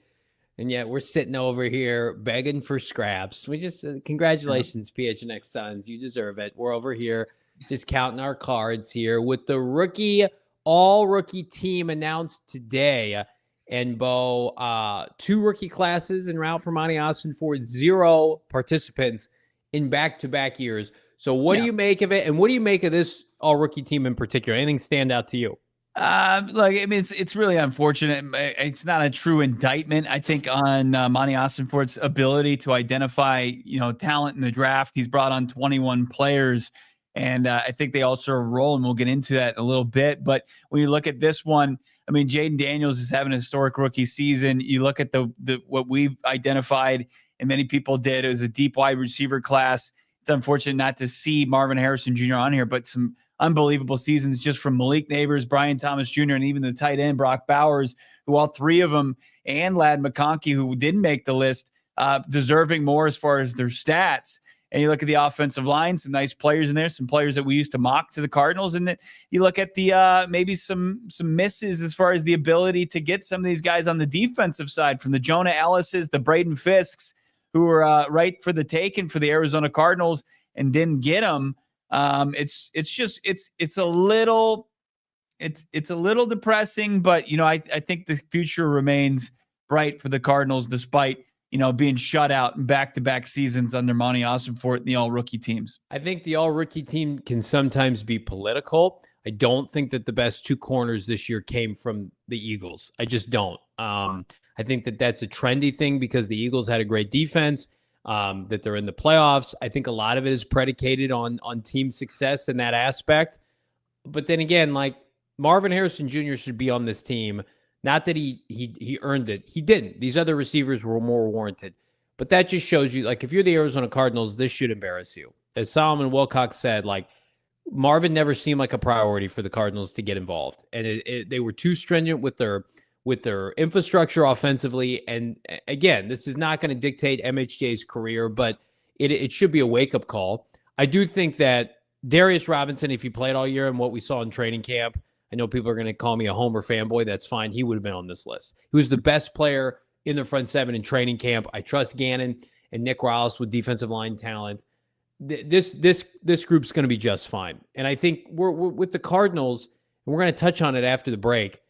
And yet we're sitting over here begging for scraps. We just, congratulations, PHNX Suns. You deserve it. We're over here just counting our cards here with the all-rookie team announced today. And Bo, 2 rookie classes en route for Monti Ossenfort, 0 participants in back-to-back years. So what do you make of it? And what do you make of this all-rookie team in particular? Anything stand out to you? I mean, it's really unfortunate. It's not a true indictment, I think, on Monti Ossenfort's ability to identify, talent in the draft. He's brought on 21 players, and I think they all serve a role, and we'll get into that in a little bit. But when you look at this one, I mean, Jaden Daniels is having a historic rookie season. You look at the what we've identified, and many people did. It was a deep wide receiver class. It's unfortunate not to see Marvin Harrison Jr. on here, but some unbelievable seasons just from Malik Neighbors, Brian Thomas Jr., and even the tight end, Brock Bowers, who all 3 of them, and Ladd McConkey, who didn't make the list, deserving more as far as their stats. And you look at the offensive line, some nice players in there, some players that we used to mock to the Cardinals. And then you look at the maybe some misses as far as the ability to get some of these guys on the defensive side, from the Jonah Ellis's, the Braden Fisks, who were right for the taking for the Arizona Cardinals and didn't get them. It's a little depressing, but I think the future remains bright for the Cardinals, despite being shut out in back-to-back seasons under Monti Ossenfort and the all-rookie teams. I think the all-rookie team can sometimes be political. I don't think that the best 2 corners this year came from the Eagles. I just don't. I think that that's a trendy thing because the Eagles had a great defense. That they're in the playoffs. I think a lot of it is predicated on team success in that aspect. But then again, like Marvin Harrison Jr. should be on this team. Not that he earned it. He didn't. These other receivers were more warranted. But that just shows you, like, if you're the Arizona Cardinals, this should embarrass you. As Solomon Wilcox said, like, Marvin never seemed like a priority for the Cardinals to get involved. And they were too stringent with their infrastructure offensively. And again, this is not going to dictate MHJ's career, but it should be a wake-up call. I do think that Darius Robinson, if he played all year and what we saw in training camp, I know people are going to call me a Homer fanboy. That's fine. He would have been on this list. He was the best player in the front 7 in training camp. I trust Gannon and Nick Rallis with defensive line talent. This group's going to be just fine. And I think we're with the Cardinals, and we're going to touch on it after the break.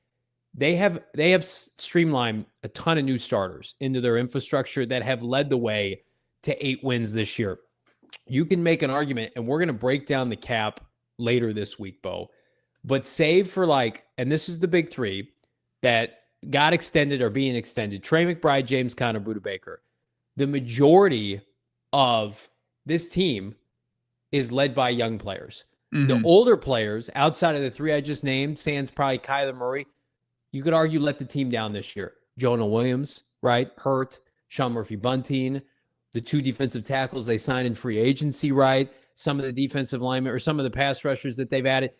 They have streamlined a ton of new starters into their infrastructure that have led the way to 8 wins this year. You can make an argument, and we're going to break down the cap later this week, Bo. But save for and this is the big 3 that got extended or being extended: Trey McBride, James Conner, Budda Baker. The majority of this team is led by young players. Mm-hmm. The older players, outside of the 3 I just named, sans probably Kyler Murray, you could argue let the team down this year. Jonah Williams, right? Hurt. Sean Murphy-Bunting. The 2 defensive tackles they signed in free agency, right? Some of the defensive linemen or some of the pass rushers that they've added.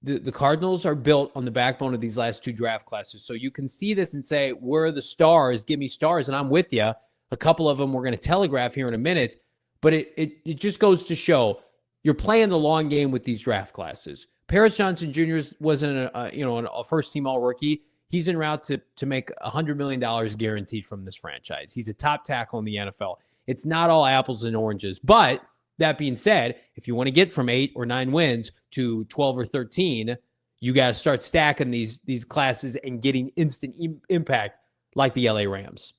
The Cardinals are built on the backbone of these last 2 draft classes. So you can see this and say, where are the stars? Give me stars. And I'm with you. A couple of them we're going to telegraph here in a minute. But it just goes to show you're playing the long game with these draft classes. Paris Johnson Jr. wasn't a first-team all-rookie. he's en route to make $100 million guaranteed from this franchise. He's a top tackle in the NFL. It's not all apples and oranges. But that being said, if you want to get from 8 or 9 wins to 12 or 13, you got to start stacking these classes and getting instant impact like the LA Rams.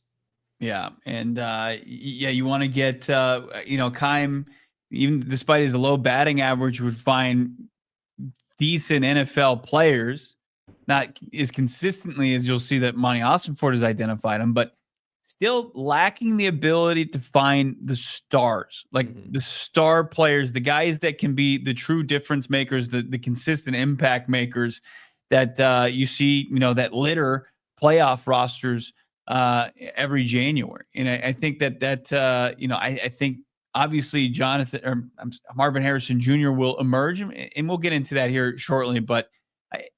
Yeah. And you want to get, Keim, even despite his low batting average, would find decent NFL players, not as consistently as you'll see that Monti Ossenfort has identified him, but still lacking the ability to find the stars, like the star players, the guys that can be the true difference makers, the consistent impact makers that you see, that litter playoff rosters every January. And I think I think obviously Marvin Harrison Jr. will emerge, and we'll get into that here shortly, but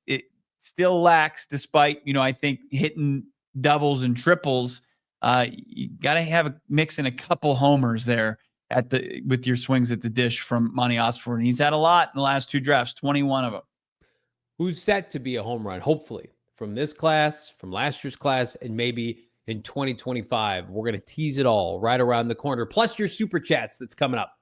it still lacks, despite, I think hitting doubles and triples. You got to have a mix in a couple homers there with your swings at the dish from Monti Ossenfort. And he's had a lot in the last 2 drafts, 21 of them. Who's set to be a home run, hopefully, from this class, from last year's class, and maybe in 2025. We're going to tease it all right around the corner, plus your super chats that's coming up.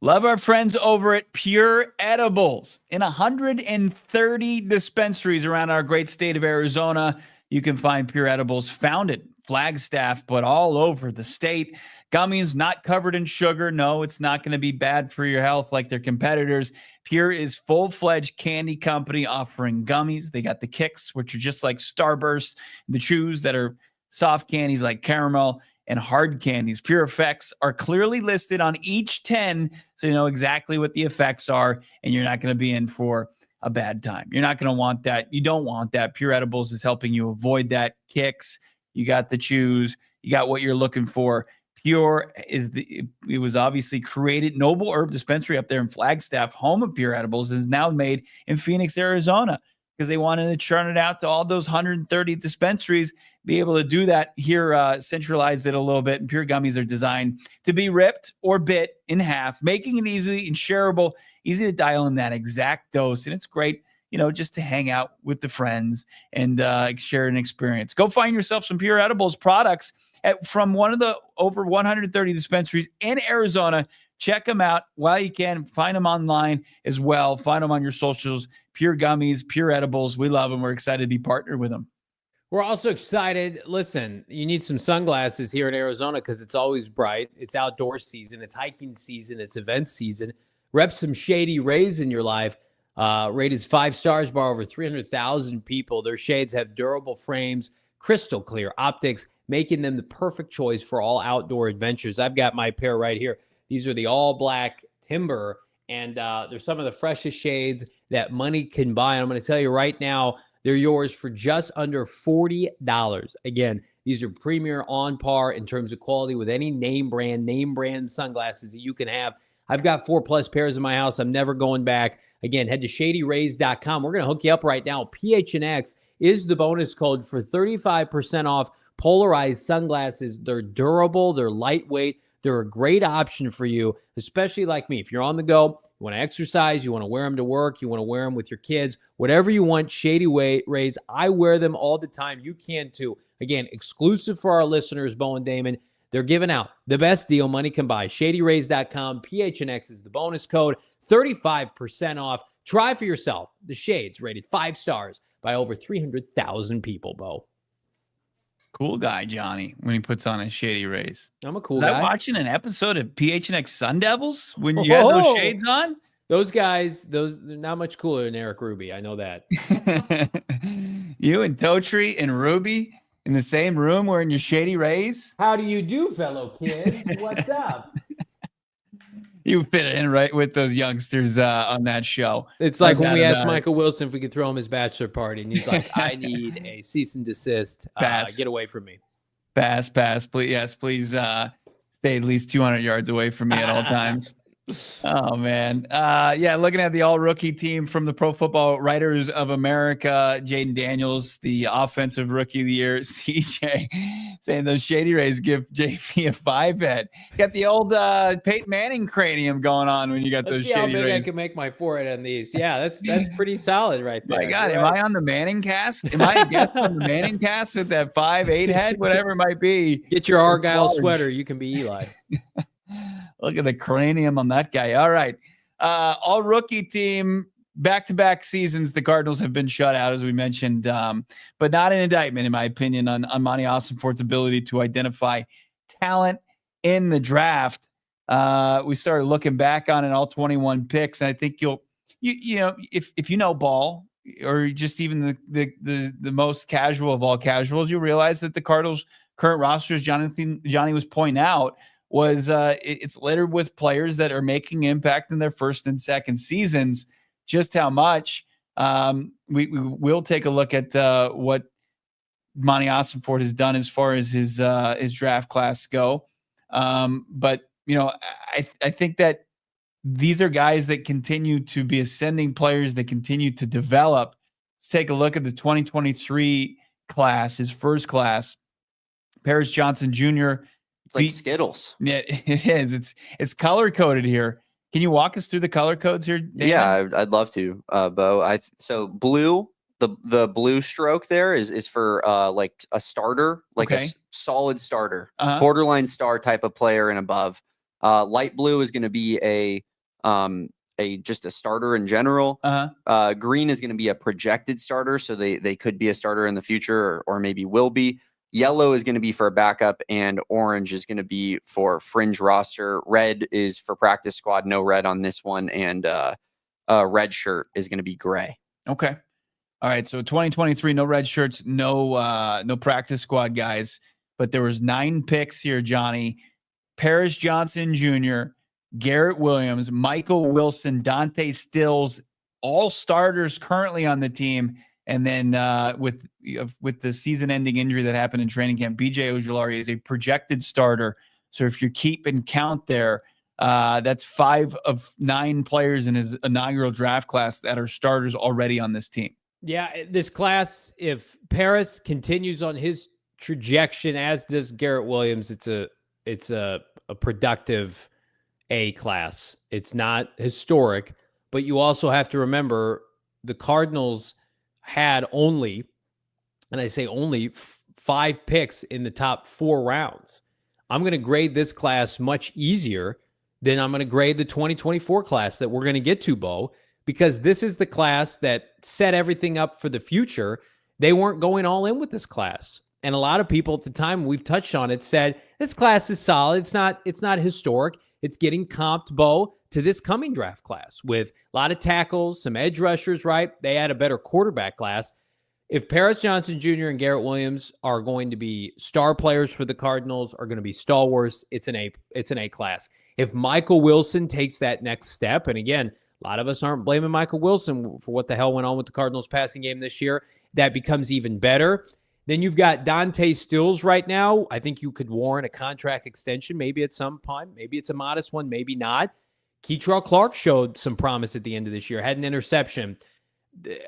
Love our friends over at Pure Edibles. In 130 dispensaries around our great state of Arizona, you can find Pure Edibles found at Flagstaff, but all over the state. Gummies not covered in sugar. No, it's not going to be bad for your health like their competitors. Pure is full-fledged candy company offering gummies. They got the Kicks, which are just like Starburst, the Chews that are soft candies like caramel, and hard candies. Pure effects are clearly listed on each 10, so you know exactly what the effects are, and you're not going to be in for a bad time. You're not going to want that. You don't want that. Pure Edibles is helping you avoid that. Kicks, you got the Chews, you got what you're looking for. Pure it was obviously created. Noble Herb Dispensary up there in Flagstaff, home of Pure Edibles, is now made in Phoenix, Arizona, because they wanted to churn it out to all those 130 dispensaries, be able to do that here, centralize it a little bit. And Pure Gummies are designed to be ripped or bit in half, making it easy and shareable, easy to dial in that exact dose. And it's great, just to hang out with the friends and share an experience. Go find yourself some Pure Edibles products from one of the over 130 dispensaries in Arizona. Check them out while you can. Find them online as well. Find them on your socials. Pure Gummies, Pure Edibles. We love them. We're excited to be partnered with them. We're also excited. Listen, you need some sunglasses here in Arizona because it's always bright. It's outdoor season. It's hiking season. It's event season. Rep some Shady Rays in your life. Rated 5 stars by over 300,000 people. Their shades have durable frames, crystal clear optics, making them the perfect choice for all outdoor adventures. I've got my pair right here. These are the all black timber, and they're some of the freshest shades that money can buy. And I'm going to tell you right now, they're yours for just under $40. Again, these are premier, on par in terms of quality with any name brand sunglasses that you can have. I've got 4+ pairs in my house. I'm never going back. Again, head to shadyrays.com. We're going to hook you up right now. PHNX is the bonus code for 35% off polarized sunglasses. They're durable. They're lightweight. They're a great option for you, especially like me. If you're on the go, you want to exercise, you want to wear them to work, you want to wear them with your kids, whatever you want, Shady Rays. I wear them all the time. You can too. Again, exclusive for our listeners, Bo and Damon. They're giving out the best deal money can buy. ShadyRays.com. PHNX is the bonus code. 35% off. Try for yourself. The shades rated 5 stars by over 300,000 people, Bo. Cool guy, Johnny, when he puts on his Shady Rays. I'm a cool Was guy. I watching an episode of PHNX Sun Devils when you had those shades on? Those guys, they're not much cooler than Eric Ruby. I know that. You and Totri and Ruby in the same room wearing your Shady Rays? How do you do, fellow kids? What's up? You fit in right with those youngsters on that show. It's like when we asked Michael Wilson if we could throw him his bachelor party, and he's like, I need a cease and desist. Get away from me. Pass. Please, please stay at least 200 yards away from me at all times. Oh man. Yeah, looking at the all rookie team from the Pro Football Writers of America, Jaden Daniels, the offensive rookie of the year, CJ saying those Shady Rays give JP a 5-head. Got the old Peyton Manning cranium going on when you got those See how Shady big Rays. I can make my forehead on these. Yeah, that's pretty solid right there. My God, You're am right. I on the Manning cast? Am I a guest on the Manning cast with that 5-8 head, whatever it might be? Get your Argyle Large. sweater. You can be Eli. Look at the cranium on that guy. All right. All rookie team, back-to-back seasons, the Cardinals have been shut out, as we mentioned, but not an indictment, in my opinion, on Monti Ossenfort's ability to identify talent in the draft. We started looking back on it, all 21 picks, and I think you know, if you know ball, or just even the most casual of all casuals, you realize that the Cardinals' current rosters, Johnny was pointing out, was it's littered with players that are making impact in their first and second seasons. Just how much we will take a look at what Monti Ossenfort has done as far as his draft class go. But you know, I think that these are guys that continue to be ascending players that continue to develop. Let's take a look at the 2023 class, his first class. Paris Johnson Jr. It's like Skittles. Yeah, it is. It's color coded here. Can you walk us through the color codes here, Damon? Yeah, I'd love to, Bo. So blue, the blue stroke there is for like a starter, like a solid starter, borderline star type of player and above. Light blue is going to be a just a starter in general. Green is going to be a projected starter, so they could be a starter in the future, or maybe will be. Yellow is going to be for a backup, and orange is going to be for fringe roster. Red is for practice squad, no red on this one, and red shirt is going to be gray. Okay. All right. So 2023, no red shirts, no practice squad guys, but there was 9 picks here, Johnny. Paris Johnson Jr., Garrett Williams, Michael Wilson, Dante Stills, all starters currently on the team. And then with the season-ending injury that happened in training camp, B.J. Ojulari is a projected starter. So if you're keeping count there, that's 5 of 9 players in his inaugural draft class that are starters already on this team. Yeah, this class, if Paris continues on his trajectory, as does Garrett Williams, it's a productive A class. It's not historic, but you also have to remember the Cardinals had only, and I say only, 5 picks in the top 4 rounds. I'm going to grade this class much easier than I'm going to grade the 2024 class that we're going to get to, Bo, because this is the class that set everything up for the future. They weren't going all in with this class. And a lot of people at the time, we've touched on it, said, this class is solid. It's not historic. It's getting comped, Bo, to this coming draft class with a lot of tackles, some edge rushers, right? They had a better quarterback class. If Paris Johnson Jr. and Garrett Williams are going to be star players for the Cardinals, are going to be stalwarts, it's an A class. If Michael Wilson takes that next step, and again, a lot of us aren't blaming Michael Wilson for what the hell went on with the Cardinals passing game this year, that becomes even better. Then you've got Dante Stills right now. I think you could warrant a contract extension, maybe at some point. Maybe it's a modest one, maybe not. Keitrell Clark showed some promise at the end of this year, had an interception. The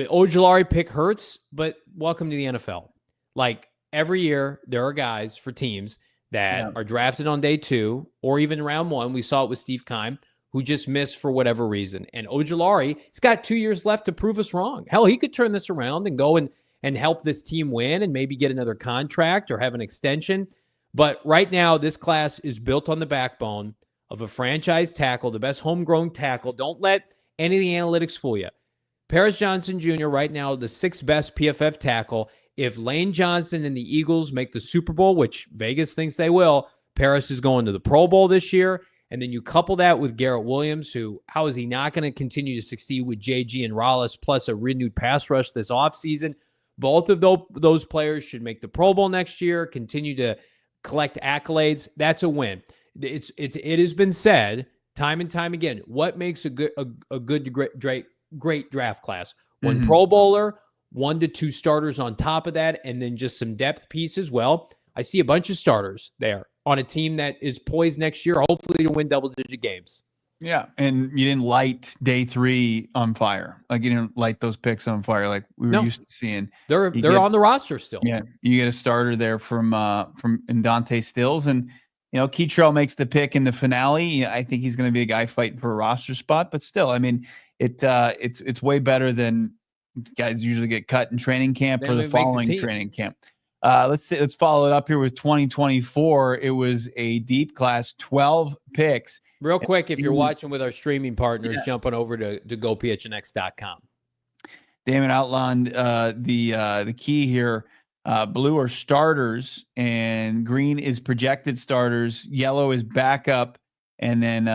Ojulari pick hurts, but welcome to the NFL. Like every year, there are guys for teams that are drafted on day 2 or even round 1. We saw it with Steve Keim, who just missed for whatever reason. And Ojulari, he's got 2 years left to prove us wrong. Hell, he could turn this around and go and help this team win and maybe get another contract or have an extension. But right now, this class is built on the backbone of a franchise tackle, the best homegrown tackle. Don't let any of the analytics fool you. Paris Johnson Jr. right now, the 6th best PFF tackle. If Lane Johnson and the Eagles make the Super Bowl, which Vegas thinks they will, Paris is going to the Pro Bowl this year. And then you couple that with Garrett Williams, who, how is he not going to continue to succeed with JG and Rollis, plus a renewed pass rush this offseason? Both of those players should make the Pro Bowl next year, continue to collect accolades. That's a win. It has been said time and time again, what makes a good great draft class? One Pro Bowler, 1 to 2 starters on top of that, and then just some depth pieces. Well, I see a bunch of starters there. on a team that is poised next year, hopefully to win double-digit games. Yeah, and you didn't light day 3 on fire. Like, you didn't light those picks on fire like we were used to seeing. They're on the roster still. Yeah, you get a starter there from Dante Stills, and Keytrell makes the pick in the finale. I think he's going to be a guy fighting for a roster spot, but still, I mean, it's way better than guys usually get cut in training camp or the following training camp. Let's follow it up here with 2024. It was a deep class, 12 picks. Real quick, if you're watching with our streaming partners, jump on over to gophnx.com. Damon outlined the key here. Blue are starters, and green is projected starters. Yellow is backup, and then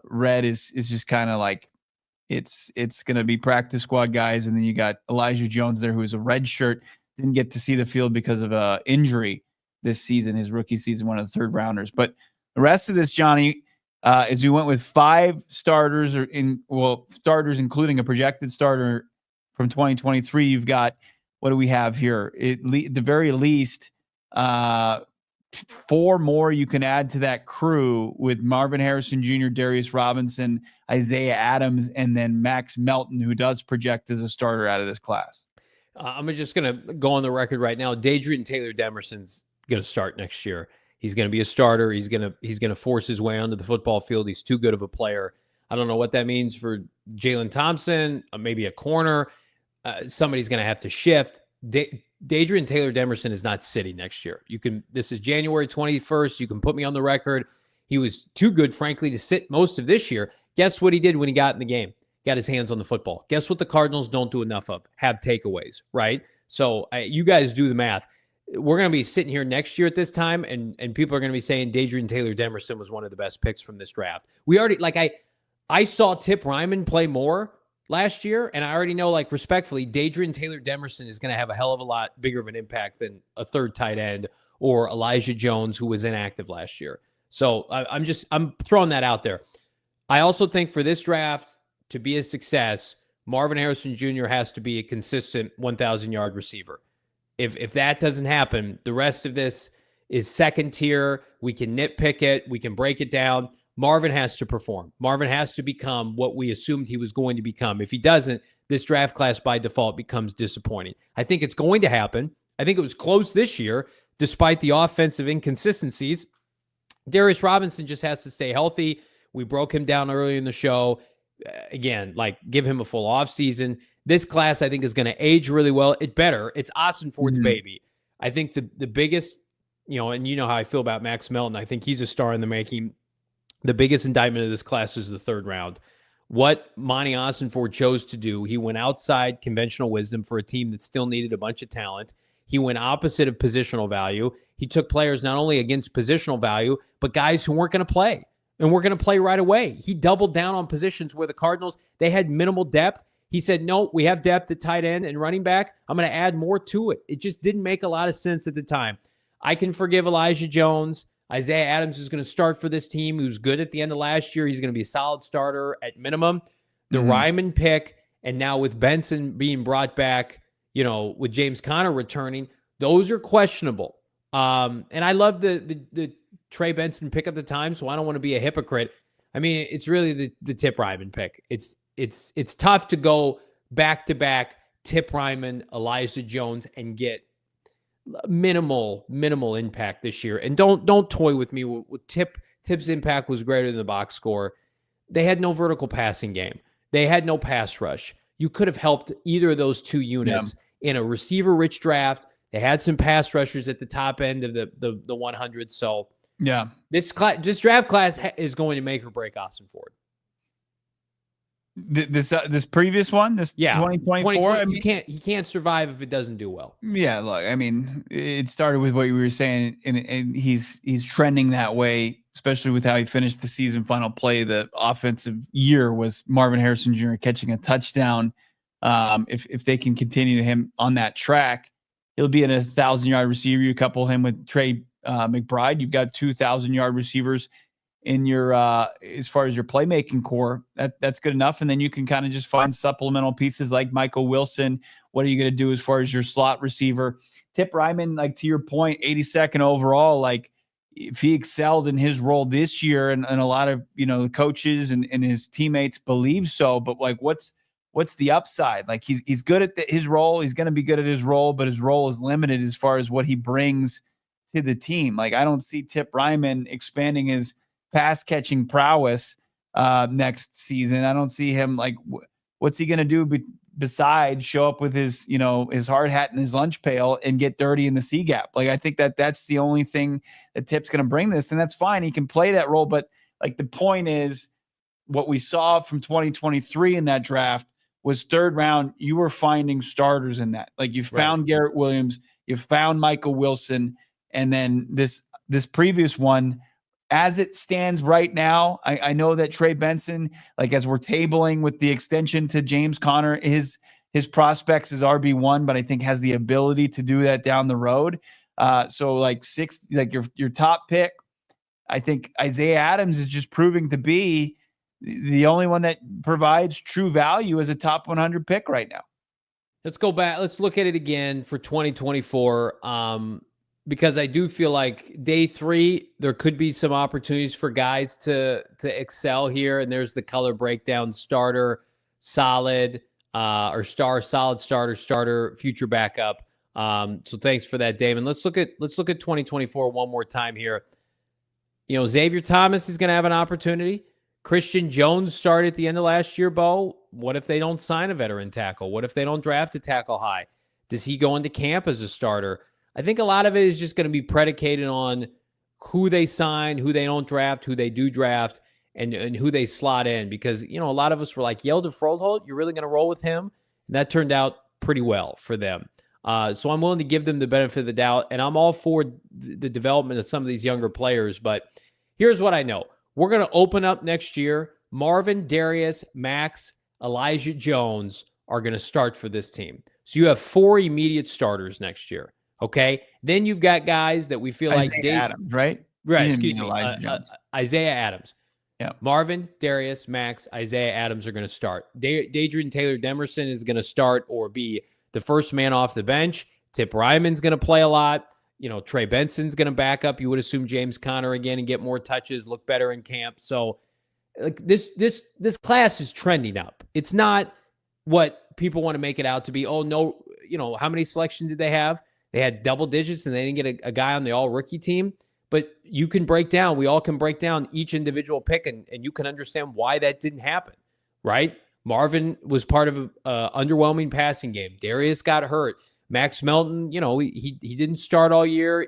red is just kind of like it's going to be practice squad guys. And then you got Elijah Jones there, who is a red shirt. Didn't get to see the field because of injury this season, his rookie season, one of the third rounders. But the rest of this, Johnny, is we went with 5 starters, starters including a projected starter from 2023. You've got, what do we have here? At the very least, 4 more you can add to that crew with Marvin Harrison Jr., Darius Robinson, Isaiah Adams, and then Max Melton, who does project as a starter out of this class. I'm just going to go on the record right now. Dadrian Taylor Demerson's going to start next year. He's going to be a starter. He's going to force his way onto the football field. He's too good of a player. I don't know what that means for Jalen Thompson, maybe a corner. Somebody's going to have to shift. Dadrian Taylor Demerson is not sitting next year. This is January 21st. You can put me on the record. He was too good, frankly, to sit most of this year. Guess what he did when he got in the game? Got his hands on the football. Guess what the Cardinals don't do enough of? Have takeaways, right? So you guys do the math. We're going to be sitting here next year at this time, and people are going to be saying Dadrian Taylor Demerson was one of the best picks from this draft. We already, I saw Tip Ryman play more last year, and I already know, respectfully, Dadrian Taylor Demerson is going to have a hell of a lot bigger of an impact than a third tight end or Elijah Jones, who was inactive last year. So I'm throwing that out there. I also think for this draft to be a success, Marvin Harrison Jr. has to be a consistent 1,000-yard receiver. If that doesn't happen, the rest of this is second tier. We can nitpick it. We can break it down. Marvin has to perform. Marvin has to become what we assumed he was going to become. If he doesn't, this draft class by default becomes disappointing. I think it's going to happen. I think it was close this year, despite the offensive inconsistencies. Darius Robinson just has to stay healthy. We broke him down earlier in the show. Again, give him a full offseason. This class, I think, is going to age really well. It's Ossenfort's baby. I think the biggest, and you know how I feel about Max Melton. I think he's a star in the making. The biggest indictment of this class is the third round. What Monti Ossenfort chose to do, he went outside conventional wisdom for a team that still needed a bunch of talent. He went opposite of positional value. He took players not only against positional value, but guys who weren't going to play and weren't going to play right away. He doubled down on positions where the Cardinals, they had minimal depth. He said, no, we have depth at tight end and running back. I'm going to add more to it. It just didn't make a lot of sense at the time. I can forgive Elijah Jones. Isaiah Adams is going to start for this team. He was good at the end of last year. He's going to be a solid starter at minimum. The Ryman pick, and now with Benson being brought back, with James Conner returning, those are questionable. And I love the Trey Benson pick at the time, so I don't want to be a hypocrite. I mean, it's really the Tip Ryman pick. It's tough to go back-to-back Tip Ryman, Elijah Jones, and get minimal impact this year. And don't toy with me. With Tip's impact was greater than the box score. They had no vertical passing game. They had no pass rush. You could have helped either of those two units in a receiver-rich draft. They had some pass rushers at the top end of the 100. So this draft class is going to make or break Ossenfort. This previous one, 2024, I mean, he can't survive if it doesn't do well. Yeah, look, I mean, it started with what you were saying, and he's trending that way, especially with how he finished the season final play. The offensive year was Marvin Harrison Jr. catching a touchdown. If they can continue him on that track, he'll be in a 1,000-yard receiver. You couple him with Trey McBride, you've got 2,000-yard receivers in your as far as your playmaking core. That's good enough. And then you can kind of just find supplemental pieces like Michael Wilson. What are you going to do as far as your slot receiver? Tip Ryman, to your point, 82nd overall, if he excelled in his role this year, and a lot of, the coaches and his teammates believe so, but like, what's the upside? Like he's good at his role. He's going to be good at his role, but his role is limited as far as what he brings to the team. Like I don't see Tip Ryman expanding his pass catching prowess next season. I don't see him like, what's he going to do besides show up with his, his hard hat and his lunch pail and get dirty in the C gap? Like, I think that's the only thing that Tip's going to bring this, and that's fine. He can play that role. But like, the point is what we saw from 2023 in that draft was third round. You were finding starters in that. Like you found Garrett Williams, you found Michael Wilson. And then this previous one, as it stands right now, I know that Trey Benson, like as we're tabling with the extension to James Conner, his prospects is RB1, but I think has the ability to do that down the road. So like your top pick, I think Isaiah Adams is just proving to be the only one that provides true value as a top 100 pick right now. Let's go back. Let's look at it again for 2024. Because I do feel like day 3, there could be some opportunities for guys to excel here. And there's the color breakdown: starter, solid, or star, solid, starter, future backup. So thanks for that, Damon. Let's look at 2024 one more time here. Xavier Thomas is going to have an opportunity. Christian Jones started at the end of last year, Bo. What if they don't sign a veteran tackle? What if they don't draft a tackle high? Does he go into camp as a starter? I think a lot of it is just going to be predicated on who they sign, who they don't draft, who they do draft, and who they slot in. Because, a lot of us were like, Yelder Froholt, you're really going to roll with him? And that turned out pretty well for them. So I'm willing to give them the benefit of the doubt, and I'm all for the development of some of these younger players. But here's what I know. We're going to open up next year. Marvin, Darius, Max, Elijah Jones are going to start for this team. So you have 4 immediate starters next year. Okay. Then you've got guys that we feel Isaiah like Adams, right? Right. Excuse me. Isaiah Adams. Yeah. Marvin, Darius, Max, Isaiah Adams are going to start. Dadrian Taylor-Demerson is going to start or be the first man off the bench. Tip Ryman's going to play a lot. Trey Benson's going to back up. You would assume James Conner again and get more touches, look better in camp. So like this class is trending up. It's not what people want to make it out to be. Oh no. How many selections did they have? They had double digits and they didn't get a guy on the all-rookie team. But we all can break down each individual pick, and you can understand why that didn't happen, right? Marvin was part of an underwhelming passing game. Darius got hurt. Max Melton, he didn't start all year.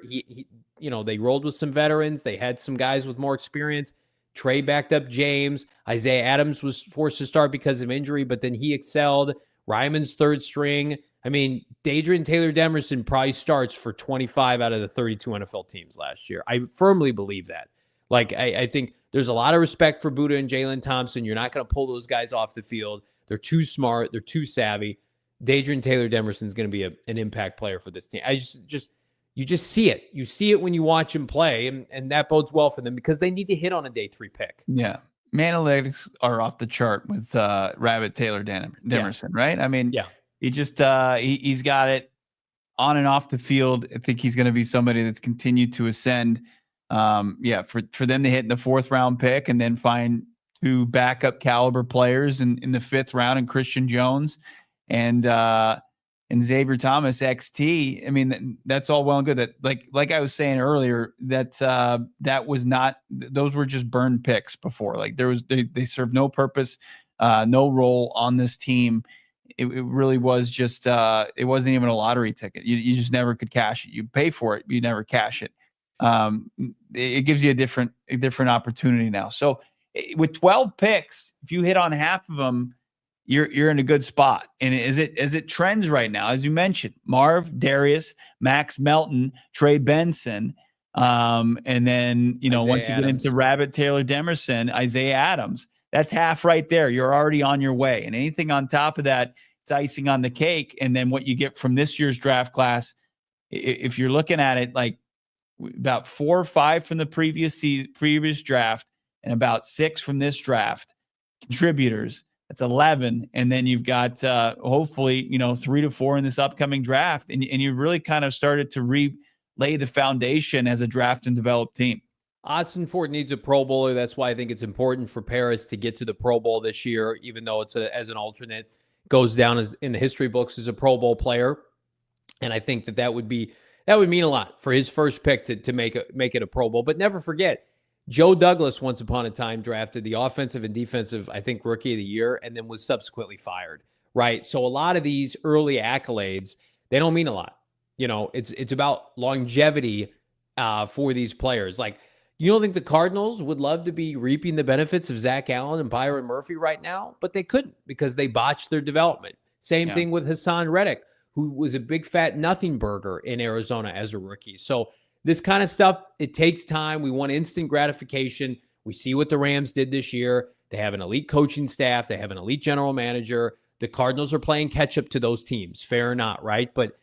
They rolled with some veterans. They had some guys with more experience. Trey backed up James. Isaiah Adams was forced to start because of injury, but then he excelled. Ryman's third string. I mean, Dadrian Taylor-Demerson probably starts for 25 out of the 32 NFL teams last year. I firmly believe that. Like, I think there's a lot of respect for Buddha and Jalen Thompson. You're not going to pull those guys off the field. They're too smart. They're too savvy. Dadrian Taylor-Demerson is going to be an impact player for this team. You just see it. You see it when you watch him play, and that bodes well for them because they need to hit on a day 3 pick. Yeah. Analytics are off the chart with Rabbit Taylor-Demerson, right? I mean, he just he's got it on and off the field. I think he's going to be somebody that's continued to ascend. For them to hit in the 4th round pick and then find 2 backup caliber players in the 5th round, and Christian Jones and Xavier Thomas XT. I mean, that's all well and good. That like I was saying earlier, that was not; those were just burned picks before. Like they served no purpose, no role on this team. It really was just it wasn't even a lottery ticket. You just never could cash it. You pay for it, you never cash it. It gives you a different opportunity now. So with 12 picks, if you hit on half of them, you're in a good spot. And as it trends right now, as you mentioned, Marv, Darius, Max Melton, Trey Benson, and then Isaiah once you get Adams. into Rabbit Taylor-Demerson, Isaiah Adams. That's half right there. You're already on your way. And anything on top of that, it's icing on the cake. And then what you get from this year's draft class, if you're looking at it, like about 4 or 5 from the previous draft and about 6 from this draft contributors, that's 11. And then you've got hopefully 3 to 4 in this upcoming draft. And you've really kind of started to lay the foundation as a draft and develop team. Ossenfort needs a Pro Bowler. That's why I think it's important for Paris to get to the Pro Bowl this year, even though it's as an alternate, goes down as in the history books as a Pro Bowl player. And I think that would mean a lot for his first pick to make it a Pro Bowl. But never forget, Joe Douglas once upon a time drafted the offensive and defensive, I think, Rookie of the Year, and then was subsequently fired, right? So a lot of these early accolades, they don't mean a lot. It's about longevity for these players. Like, you don't think the Cardinals would love to be reaping the benefits of Zach Allen and Byron Murphy right now? But they couldn't because they botched their development. Same thing with Haason Reddick, who was a big fat nothing burger in Arizona as a rookie. So this kind of stuff, it takes time. We want instant gratification. We see what the Rams did this year. They have an elite coaching staff. They have an elite general manager. The Cardinals are playing catch up to those teams. Fair or not, right? But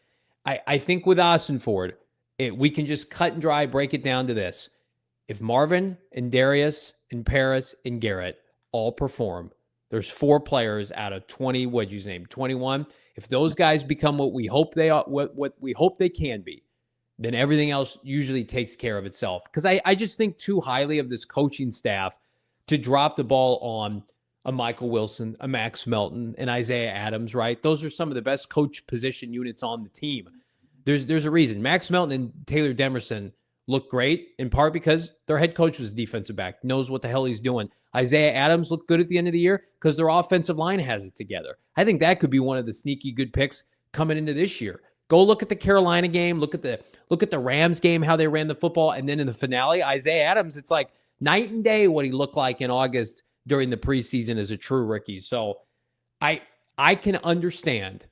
I think with Ossenfort, we can just cut and dry, break it down to this. If Marvin and Darius and Paris and Garrett all perform, there's 4 players out of 20, 21. If those guys become what we hope they are, what we hope they can be, then everything else usually takes care of itself. Because I just think too highly of this coaching staff to drop the ball on a Michael Wilson, a Max Melton, and Isaiah Adams, right? Those are some of the best coach position units on the team. There's a reason. Max Melton and Taylor Demerson look great, in part because their head coach was a defensive back, knows what the hell he's doing. Isaiah Adams looked good at the end of the year because their offensive line has it together. I think that could be one of the sneaky good picks coming into this year. Go look at the Carolina game, look at the Rams game, how they ran the football, and then in the finale, Isaiah Adams, it's like night and day what he looked like in August during the preseason as a true rookie. So I can understand,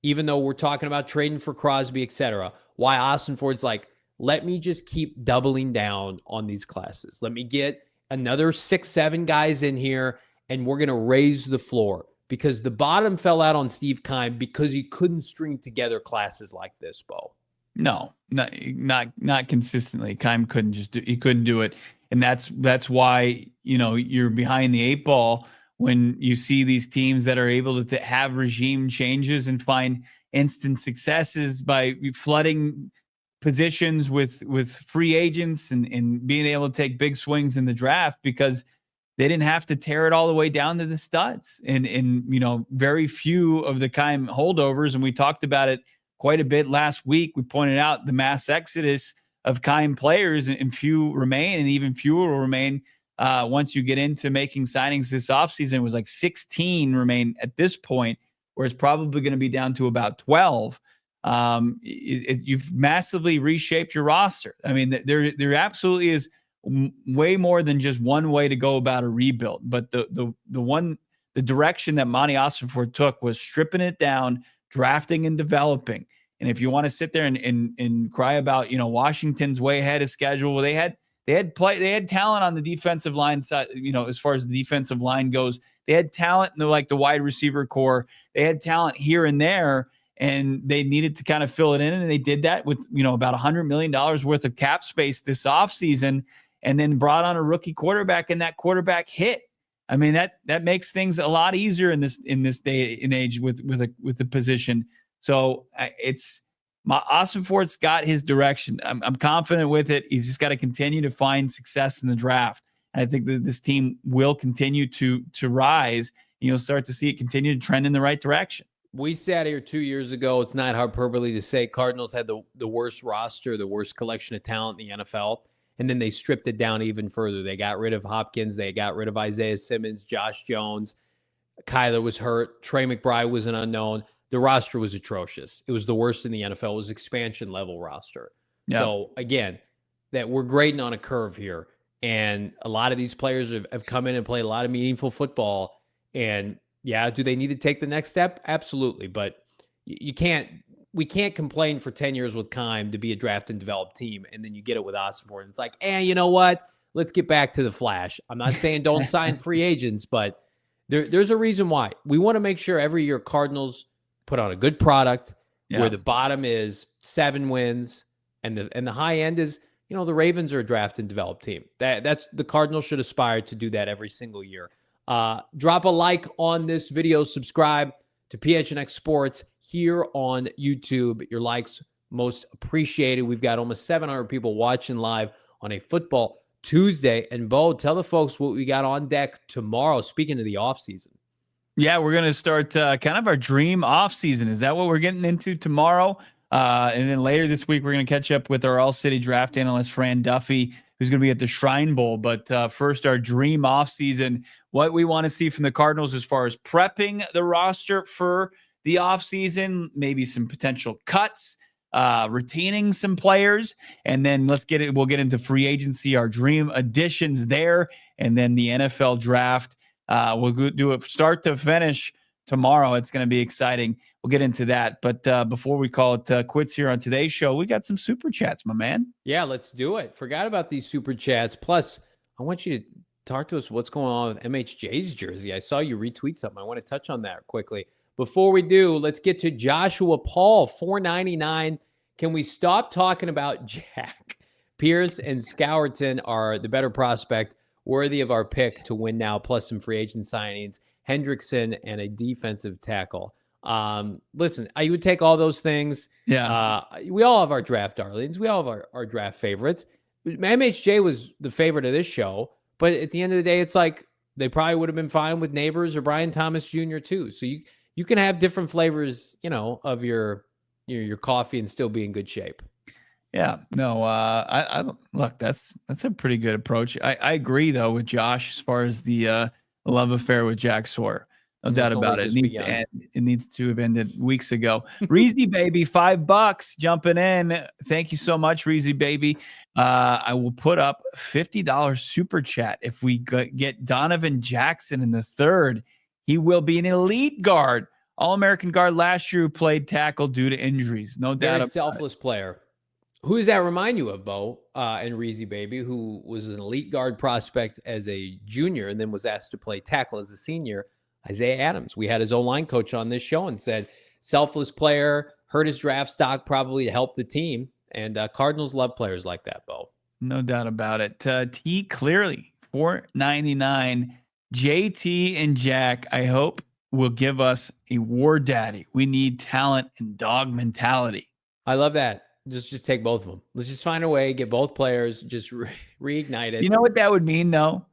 even though we're talking about trading for Crosby, etc., why Ossenfort's like, let me just keep doubling down on these classes. Let me get another 6-7 guys in here, and we're going to raise the floor. Because the bottom fell out on Steve Keim because he couldn't string together classes like this, Bo. No, not consistently. Keim couldn't do it. And that's why, you're behind the 8 ball when you see these teams that are able to have regime changes and find instant successes by flooding positions with free agents and being able to take big swings in the draft because they didn't have to tear it all the way down to the studs. And very few of the Keim holdovers, and we talked about it quite a bit last week. We pointed out the mass exodus of Keim players, and few remain, and even fewer will remain once you get into making signings this offseason. It was like 16 remain at this point, where it's probably going to be down to about 12. You've massively reshaped your roster. I mean, there absolutely is way more than just one way to go about a rebuild. But the direction that Monti Ossenfort took was stripping it down, drafting and developing. And if you want to sit there and cry about, Washington's way ahead of schedule, they had talent on the defensive line side, as far as the defensive line goes. They had talent in the wide receiver core. They had talent here and there, and they needed to kind of fill it in. And they did that with, about $100 million worth of cap space this offseason, and then brought on a rookie quarterback, and that quarterback hit. I mean, that makes things a lot easier in this day and age with the position. So Ossenfort's got his direction. I'm confident with it. He's just got to continue to find success in the draft. And I think that this team will continue to rise, and you'll start to see it continue to trend in the right direction. We sat here 2 years ago. It's not hyperbole to say Cardinals had the worst roster, the worst collection of talent in the NFL. And then they stripped it down even further. They got rid of Hopkins. They got rid of Isaiah Simmons, Josh Jones. Kyler was hurt. Trey McBride was an unknown. The roster was atrocious. It was the worst in the NFL. It was expansion level roster. Yeah. So again, that we're grading on a curve here. And a lot of these players have come in and played a lot of meaningful football. And yeah, do they need to take the next step? Absolutely. But we can't complain for 10 years with Keim to be a draft and develop team, and then you get it with Ossenfort. And it's like, you know what? Let's get back to the flash. I'm not saying don't sign free agents, but there's a reason why. We want to make sure every year Cardinals put on a good product where the bottom is 7 wins and the high end is, the Ravens are a draft and develop team. That's the Cardinals should aspire to do that every single year. Drop a like on this video, subscribe to PHNX Sports here on YouTube. Your likes most appreciated. We've got almost 700 people watching live on a football Tuesday. And Bo, tell the folks what we got on deck tomorrow. Speaking of the off season. Yeah, we're going to start kind of our dream off season. Is that what we're getting into tomorrow? And then later this week, we're going to catch up with our All-City draft analyst, Fran Duffy, who's going to be at the Shrine Bowl. But first, our dream offseason, what we want to see from the Cardinals as far as prepping the roster for the offseason, maybe some potential cuts, retaining some players, and then we'll get into free agency, our dream additions there, and then the NFL draft. We'll do it start to finish tomorrow. It's going to be exciting. We'll get into that. But before we call it quits here on today's show, we got some super chats, my man. Yeah, let's do it. Forgot about these super chats. Plus, I want you to talk to us what's going on with MHJ's jersey. I saw you retweet something. I want to touch on that quickly. Before we do, let's get to Joshua Paul, $4.99. Can we stop talking about Jack? Pierce and Scourton are the better prospect, worthy of our pick to win now, plus some free agent signings, Hendrickson and a defensive tackle. Listen, I would take all those things. Yeah. We all have our draft darlings. We all have our draft favorites. MHJ was the favorite of this show, but at the end of the day, it's like they probably would have been fine with Neighbors or Brian Thomas Jr. too. So you can have different flavors, of your coffee and still be in good shape. Yeah, no, I look, that's a pretty good approach. I agree though with Josh as far as the love affair with Jack Sawyer. No doubt about it. It needs to end. It needs to have ended weeks ago. Reezy baby, $5 jumping in. Thank you so much, Reezy baby. I will put up $50 super chat if we get Donovan Jackson in the third. He will be an elite guard, All-American guard last year who played tackle due to injuries. No doubt. Very selfless player. Who does that remind you of, Bo and Reezy baby, who was an elite guard prospect as a junior and then was asked to play tackle as a senior? Isaiah Adams. We had his O-line coach on this show and said, selfless player, hurt his draft stock probably to help the team. And Cardinals love players like that, Bo. No doubt about it. T clearly, $4.99. JT and Jack, I hope, will give us a war daddy. We need talent and dog mentality. I love that. Just take both of them. Let's just find a way, get both players, just reignite it. You know what that would mean, though?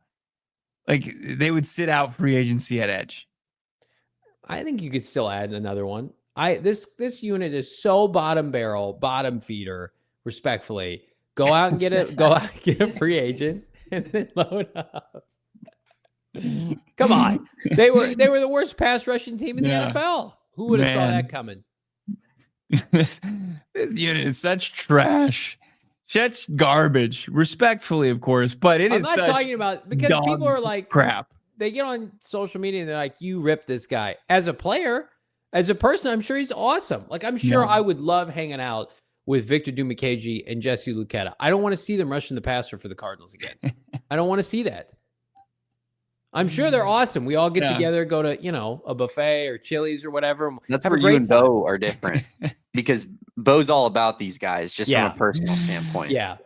Like, they would sit out free agency at edge. I think you could still add another one. This unit is so bottom barrel, bottom feeder, respectfully. Go out and get a free agent and then load up. Come on. They were the worst pass rushing team in the NFL. Who would have saw that coming? This unit is such trash. Such garbage. Respectfully, of course, but I'm not talking about because people are like crap. They get on social media and they're like, you rip this guy. As a player, as a person, I'm sure he's awesome. Like, I'm sure I would love hanging out with Victor Dumikeji and Jesse Luketa. I don't want to see them rushing the passer for the Cardinals again. I don't want to see that. I'm sure they're awesome. We all get together, go to, a buffet or Chili's or whatever. That's where you and Bo are different because Bo's all about these guys just from a personal standpoint. Yeah.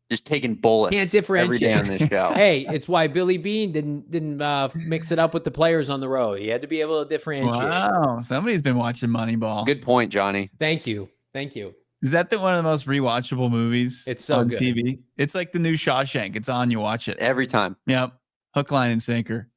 Just taking bullets Can't differentiate every day on this show. Hey, it's why Billy Bean didn't mix it up with the players on the road. He had to be able to differentiate. Wow. Somebody's been watching Moneyball. Good point, Johnny. Thank you. Is that one of the most rewatchable movies? It's so on good. TV. It's like the new Shawshank. It's on, you watch it. Every time. Yep. Hook, line, and sinker.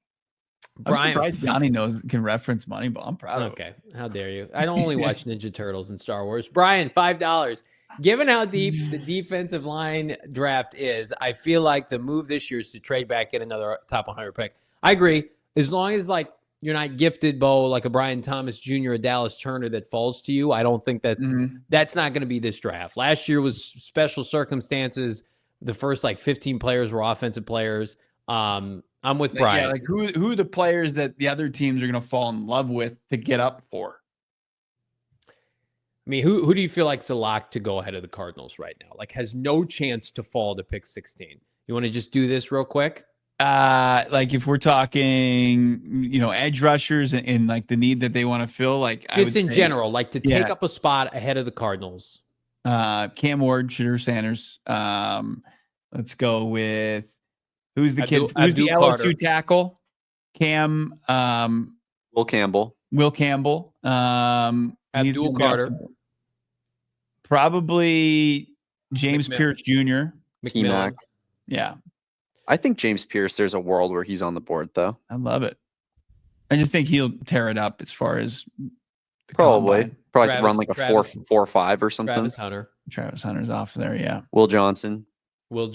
Brian, I'm surprised Johnny can reference Moneyball. I'm proud of it. Okay. How dare you? I don't only watch Ninja Turtles and Star Wars. Brian, $5. Given how deep the defensive line draft is, I feel like the move this year is to trade back, get another top 100 pick. I agree. As long as you're not gifted, Bo, like a Brian Thomas Jr., a Dallas Turner that falls to you, I don't think that that's not going to be this draft. Last year was special circumstances. The first 15 players were offensive players. I'm with Brian. Yeah, who are the players that the other teams are going to fall in love with to get up for? I mean, who do you feel like is a lock to go ahead of the Cardinals right now? Has no chance to fall to pick 16. You want to just do this real quick? If we're talking, edge rushers and the need that they want to fill, just in general, to take up a spot ahead of the Cardinals. Cam Ward, Shedeur Sanders. Let's go with who's the kid? Who's the LSU tackle? Cam. Will Campbell. Abdul Carter. Probably James Pierce Jr. McMillan. Yeah. I think James Pierce, there's a world where he's on the board, though. I love it. I just think he'll tear it up as far as the probably Travis, run like a 4.45 or something. Travis Hunter's off there. Yeah. Will Johnson will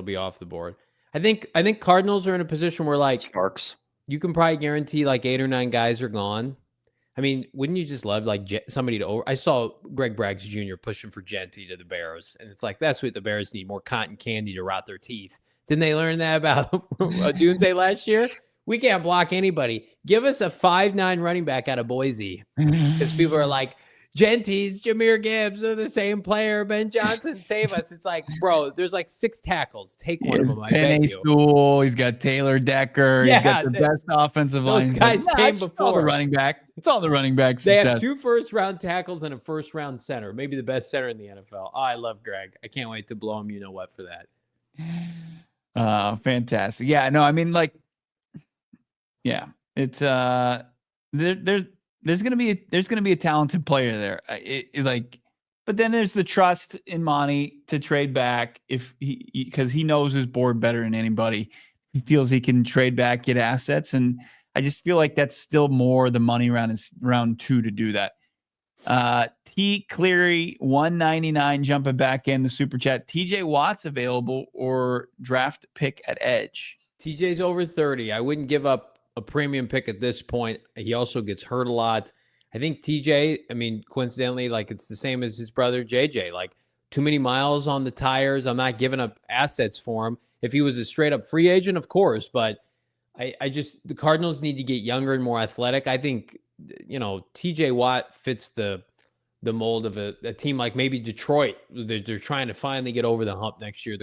be off the board. I think Cardinals are in a position where like Sparks. You can probably guarantee like 8 or 9 guys are gone. I mean, wouldn't you just love like somebody to over? I saw Greg Brack Jr. pushing for Genty to the Bears, and it's like that's what the Bears need: more cotton candy to rot their teeth. Didn't they learn that about Dunze last year? We can't block anybody. Give us a 5'9" running back out of Boise, because people are like, Genty's, Jahmyr Gibbs are the same player. Ben Johnson, save us. It's like, bro, there's like 6 tackles. Take one of them. I bet you. School. He's got Taylor Decker. Yeah, he's got the best offensive line. Those guys came before. All the running back. It's all the running backs. They have 2 first-round tackles and a first-round center. Maybe the best center in the NFL. Oh, I love Greg. I can't wait to blow him. You know what for that. Fantastic. Yeah. No, I mean, like, yeah, it's there's gonna be a talented player there. But then there's the trust in Monti to trade back because he knows his board better than anybody. He feels he can trade back, get assets, and I just feel like that's still more the money round is round 2 to do that. T Cleary 199 jumping back in the super chat. TJ Watt's available or draft pick at edge. TJ's over 30. I wouldn't give up a premium pick at this point. He also gets hurt a lot. I think TJ, I mean, coincidentally, like it's the same as his brother JJ, like too many miles on the tires. I'm not giving up assets for him. If he was a straight up free agent, of course, but the Cardinals need to get younger and more athletic. I think, TJ Watt fits the mold of a team like maybe Detroit. They're trying to finally get over the hump next year.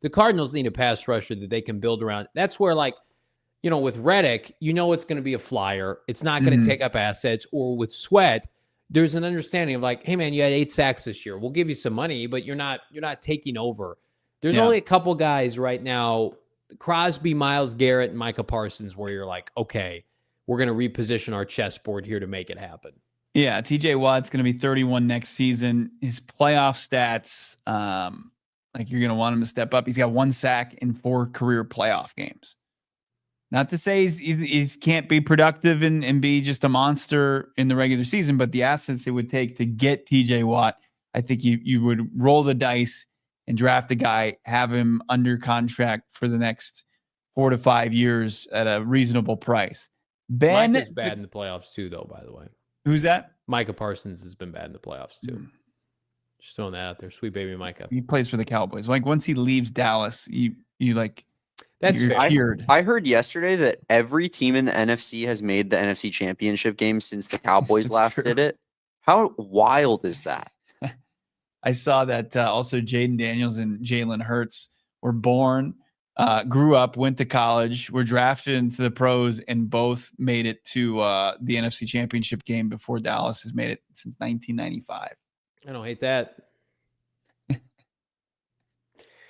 The Cardinals need a pass rusher that they can build around. That's where with Reddick, it's going to be a flyer. It's not going to take up assets. Or with Sweat, there's an understanding of like, hey man, you had 8 sacks this year. We'll give you some money, but you're not taking over. There's only a couple guys right now, Crosby, Myles Garrett, and Micah Parsons, where you're like, okay, we're going to reposition our chessboard here to make it happen. Yeah, TJ Watt's going to be 31 next season. His playoff stats, you're going to want him to step up. He's got 1 sack in 4 career playoff games. Not to say he can't be productive and be just a monster in the regular season, but the assets it would take to get TJ Watt, I think you would roll the dice and draft a guy, have him under contract for the next 4 to 5 years at a reasonable price. Ben Micah's bad in the playoffs too, though, by the way. Who's that? Micah Parsons has been bad in the playoffs too. Just throwing that out there. Sweet baby Micah. He plays for the Cowboys. Like once he leaves Dallas, that's fair. I heard yesterday that every team in the NFC has made the NFC Championship game since the Cowboys last did it. How wild is that? I saw that also Jaden Daniels and Jalen Hurts were born, grew up, went to college, were drafted into the pros, and both made it to the NFC Championship game before Dallas has made it since 1995. I don't hate that.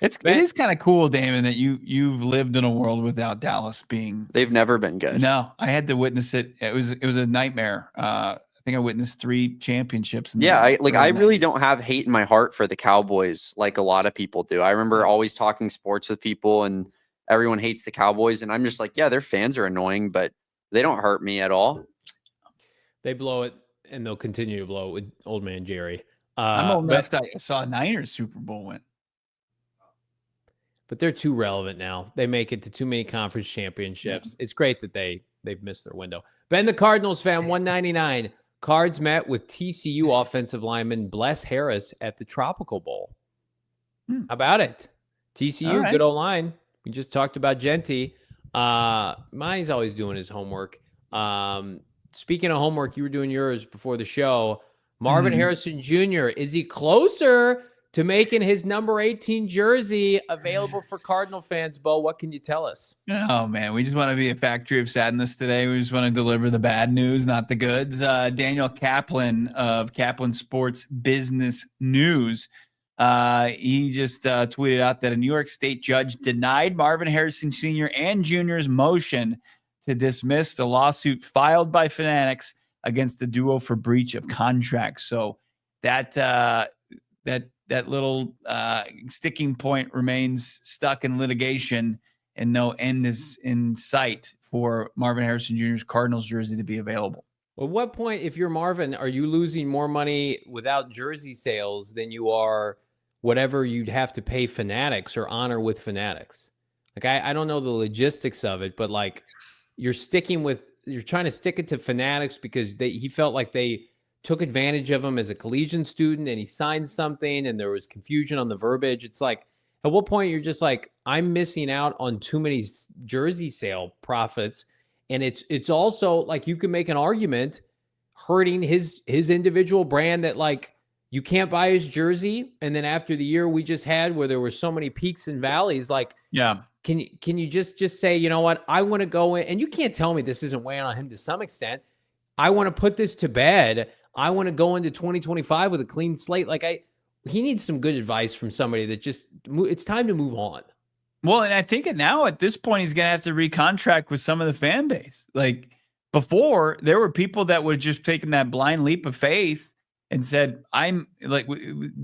It is kind of cool, Damon, that you've lived in a world without Dallas being. They've never been good. No, I had to witness it. It was a nightmare. I think I witnessed 3 championships. I really don't have hate in my heart for the Cowboys like a lot of people do. I remember always talking sports with people, and everyone hates the Cowboys, and I'm just like, yeah, their fans are annoying, but they don't hurt me at all. They blow it, and they'll continue to blow it with old man Jerry. I'm old enough. I saw a Niners Super Bowl win. But they're too relevant now. They make it to too many conference championships. Yeah. It's great that they've missed their window. Ben, the Cardinals fan, 199. Cards met with TCU offensive lineman Bless Harris at the Tropical Bowl. How about it? TCU, right. Good old line. We just talked about Genty. Mine's always doing his homework. Speaking of homework, you were doing yours before the show. Marvin Harrison Jr., is he closer to making his number 18 jersey available for Cardinal fans? Bo, what can you tell us? Oh, man, we just want to be a factory of sadness today. We just want to deliver the bad news, not the goods. Daniel Kaplan of Kaplan Sports Business News, he just tweeted out that a New York State judge denied Marvin Harrison Sr. and Jr.'s motion to dismiss the lawsuit filed by Fanatics against the duo for breach of contract. So that that little sticking point remains stuck in litigation, and no end is in sight for Marvin Harrison Jr.'s Cardinals jersey to be available. At what point, if you're Marvin, are you losing more money without jersey sales than you are whatever you'd have to pay Fanatics or honor with Fanatics? Like, I don't know the logistics of it, but like you're trying to stick it to Fanatics because he felt like they took advantage of him as a collegiate student and he signed something and there was confusion on the verbiage. It's like, at what point you're just like, I'm missing out on too many jersey sale profits. And it's also like, you can make an argument hurting his individual brand that like, you can't buy his jersey. And then after the year we just had where there were so many peaks and valleys, like, yeah, can you just say, you know what, I want to go in, and you can't tell me this isn't weighing on him to some extent. I want to put this to bed. I want to go into 2025 with a clean slate. Like he needs some good advice from somebody that it's time to move on. Well, and I think now at this point, he's going to have to recontract with some of the fan base. Like before, there were people that would have just taken that blind leap of faith and said, I'm like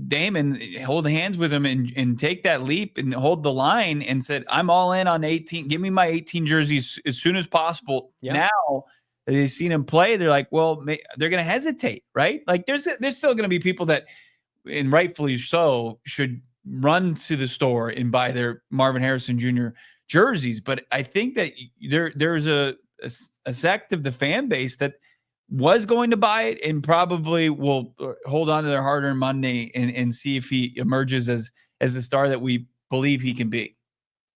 Damon, hold hands with him and take that leap and hold the line and said, I'm all in on 18. Give me my 18 jerseys as soon as possible. Yeah. Now they've seen him play. They're like, well, they're going to hesitate, right? Like there's still going to be people that, and rightfully so, should run to the store and buy their Marvin Harrison Jr. jerseys. But I think that there's a sect of the fan base that was going to buy it and probably will hold on to their hard-earned money and see if he emerges as the star that we believe he can be.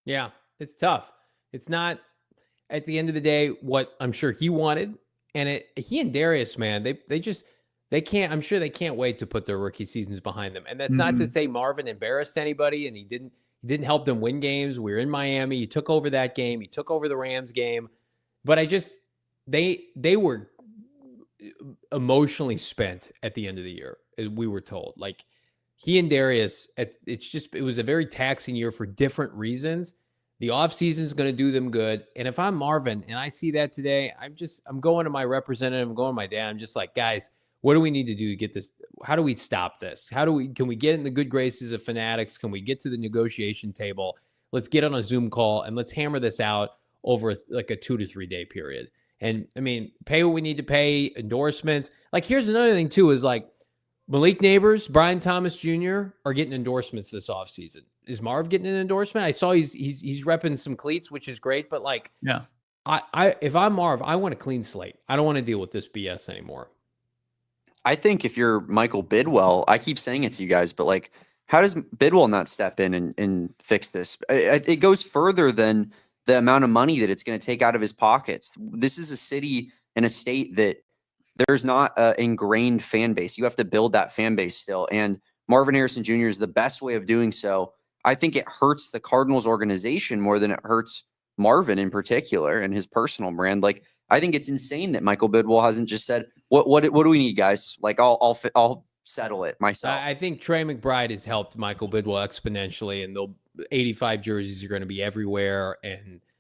Yeah, it's tough. It's not, at the end of the day, what I'm sure he wanted. And he and Darius, man, they can't, I'm sure they can't wait to put their rookie seasons behind them. And that's not to say Marvin embarrassed anybody and he didn't help them win games. We were in Miami. He took over that game. He took over the Rams game. But they were emotionally spent at the end of the year, we were told. Like he and Darius, it was a very taxing year for different reasons. The offseason is going to do them good. And if I'm Marvin and I see that today, I'm going to my representative, I'm going to my dad. I'm just like, guys, what do we need to do to get this? How do we stop this? Can we get in the good graces of Fanatics? Can we get to the negotiation table? Let's get on a Zoom call and let's hammer this out over like a 2 to 3 day period. And I mean, pay what we need to pay, endorsements. Like, here's another thing too, is like Malik Neighbors, Brian Thomas Jr. are getting endorsements this offseason. Is Marv getting an endorsement? I saw he's repping some cleats, which is great, but like, yeah, if I'm Marv, I want a clean slate. I don't want to deal with this BS anymore. I think if you're Michael Bidwell, I keep saying it to you guys, but like, how does Bidwell not step in and fix this? It goes further than the amount of money that it's going to take out of his pockets. This is a city and a state that there's not an ingrained fan base. You have to build that fan base still. And Marvin Harrison Jr. is the best way of doing so. I think it hurts the Cardinals organization more than it hurts Marvin in particular and his personal brand. Like, I think it's insane that Michael Bidwell hasn't just said, what do we need, guys? Like, I'll settle it myself. I think Trey McBride has helped Michael Bidwell exponentially, and 85 jerseys are going to be everywhere.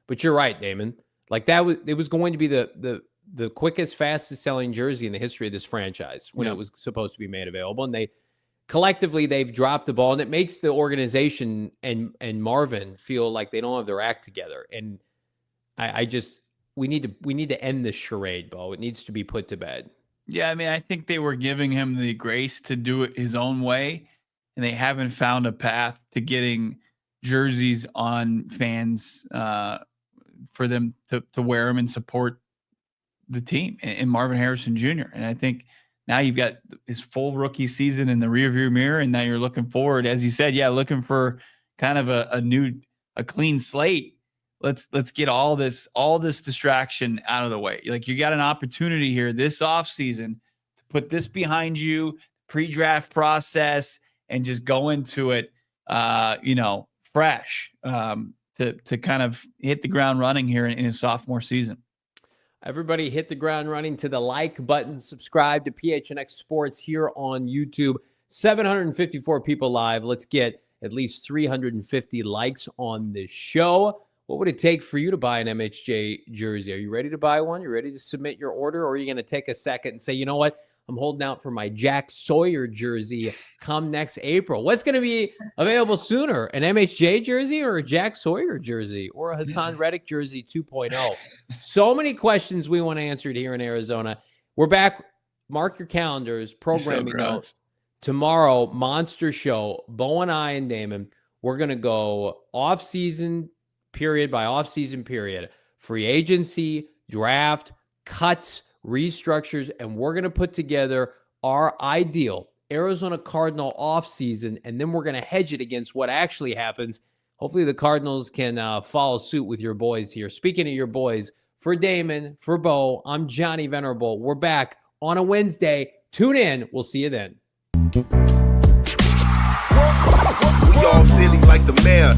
But you're right, Damon. Like it was going to be the quickest, fastest selling jersey in the history of this franchise when it was supposed to be made available. And they've dropped the ball, and it makes the organization and Marvin feel like they don't have their act together. And we need to end this charade, Bo. It needs to be put to bed. Yeah, I mean, I think they were giving him the grace to do it his own way, and they haven't found a path to getting jerseys on fans for them to wear them and support the team and Marvin Harrison Jr. And I think now you've got his full rookie season in the rearview mirror, and now you're looking forward, as you said, looking for kind of a clean slate. Let's get all this distraction out of the way. Like, you got an opportunity here this offseason to put this behind you, pre-draft process, and just go into it, fresh, to kind of hit the ground running here in his sophomore season. Everybody hit the ground running to the like button, subscribe to PHNX Sports here on YouTube. 754 people live. Let's get at least 350 likes on this show. What would it take for you to buy an MHJ jersey? Are you ready to buy one? You ready to submit your order? Or are you going to take a second and say, you know what? I'm holding out for my Jack Sawyer jersey come next April. What's going to be available sooner, an MHJ jersey or a Jack Sawyer jersey or a Haason Reddick jersey 2.0? So many questions we want answered here in Arizona. We're back. Mark your calendars, programming note. Tomorrow, monster show. Bo and I and Damon, we're going to go off-season period by off-season period. Free agency, draft, cuts, restructures, and we're going to put together our ideal Arizona Cardinal offseason, and then we're going to hedge it against what actually happens. Hopefully the Cardinals can follow suit with your boys here. Speaking of your boys, for Damon, for Bo, I'm Johnny Venerable. We're back on a Wednesday. Tune in. We'll see you then. We all silly like the mayor.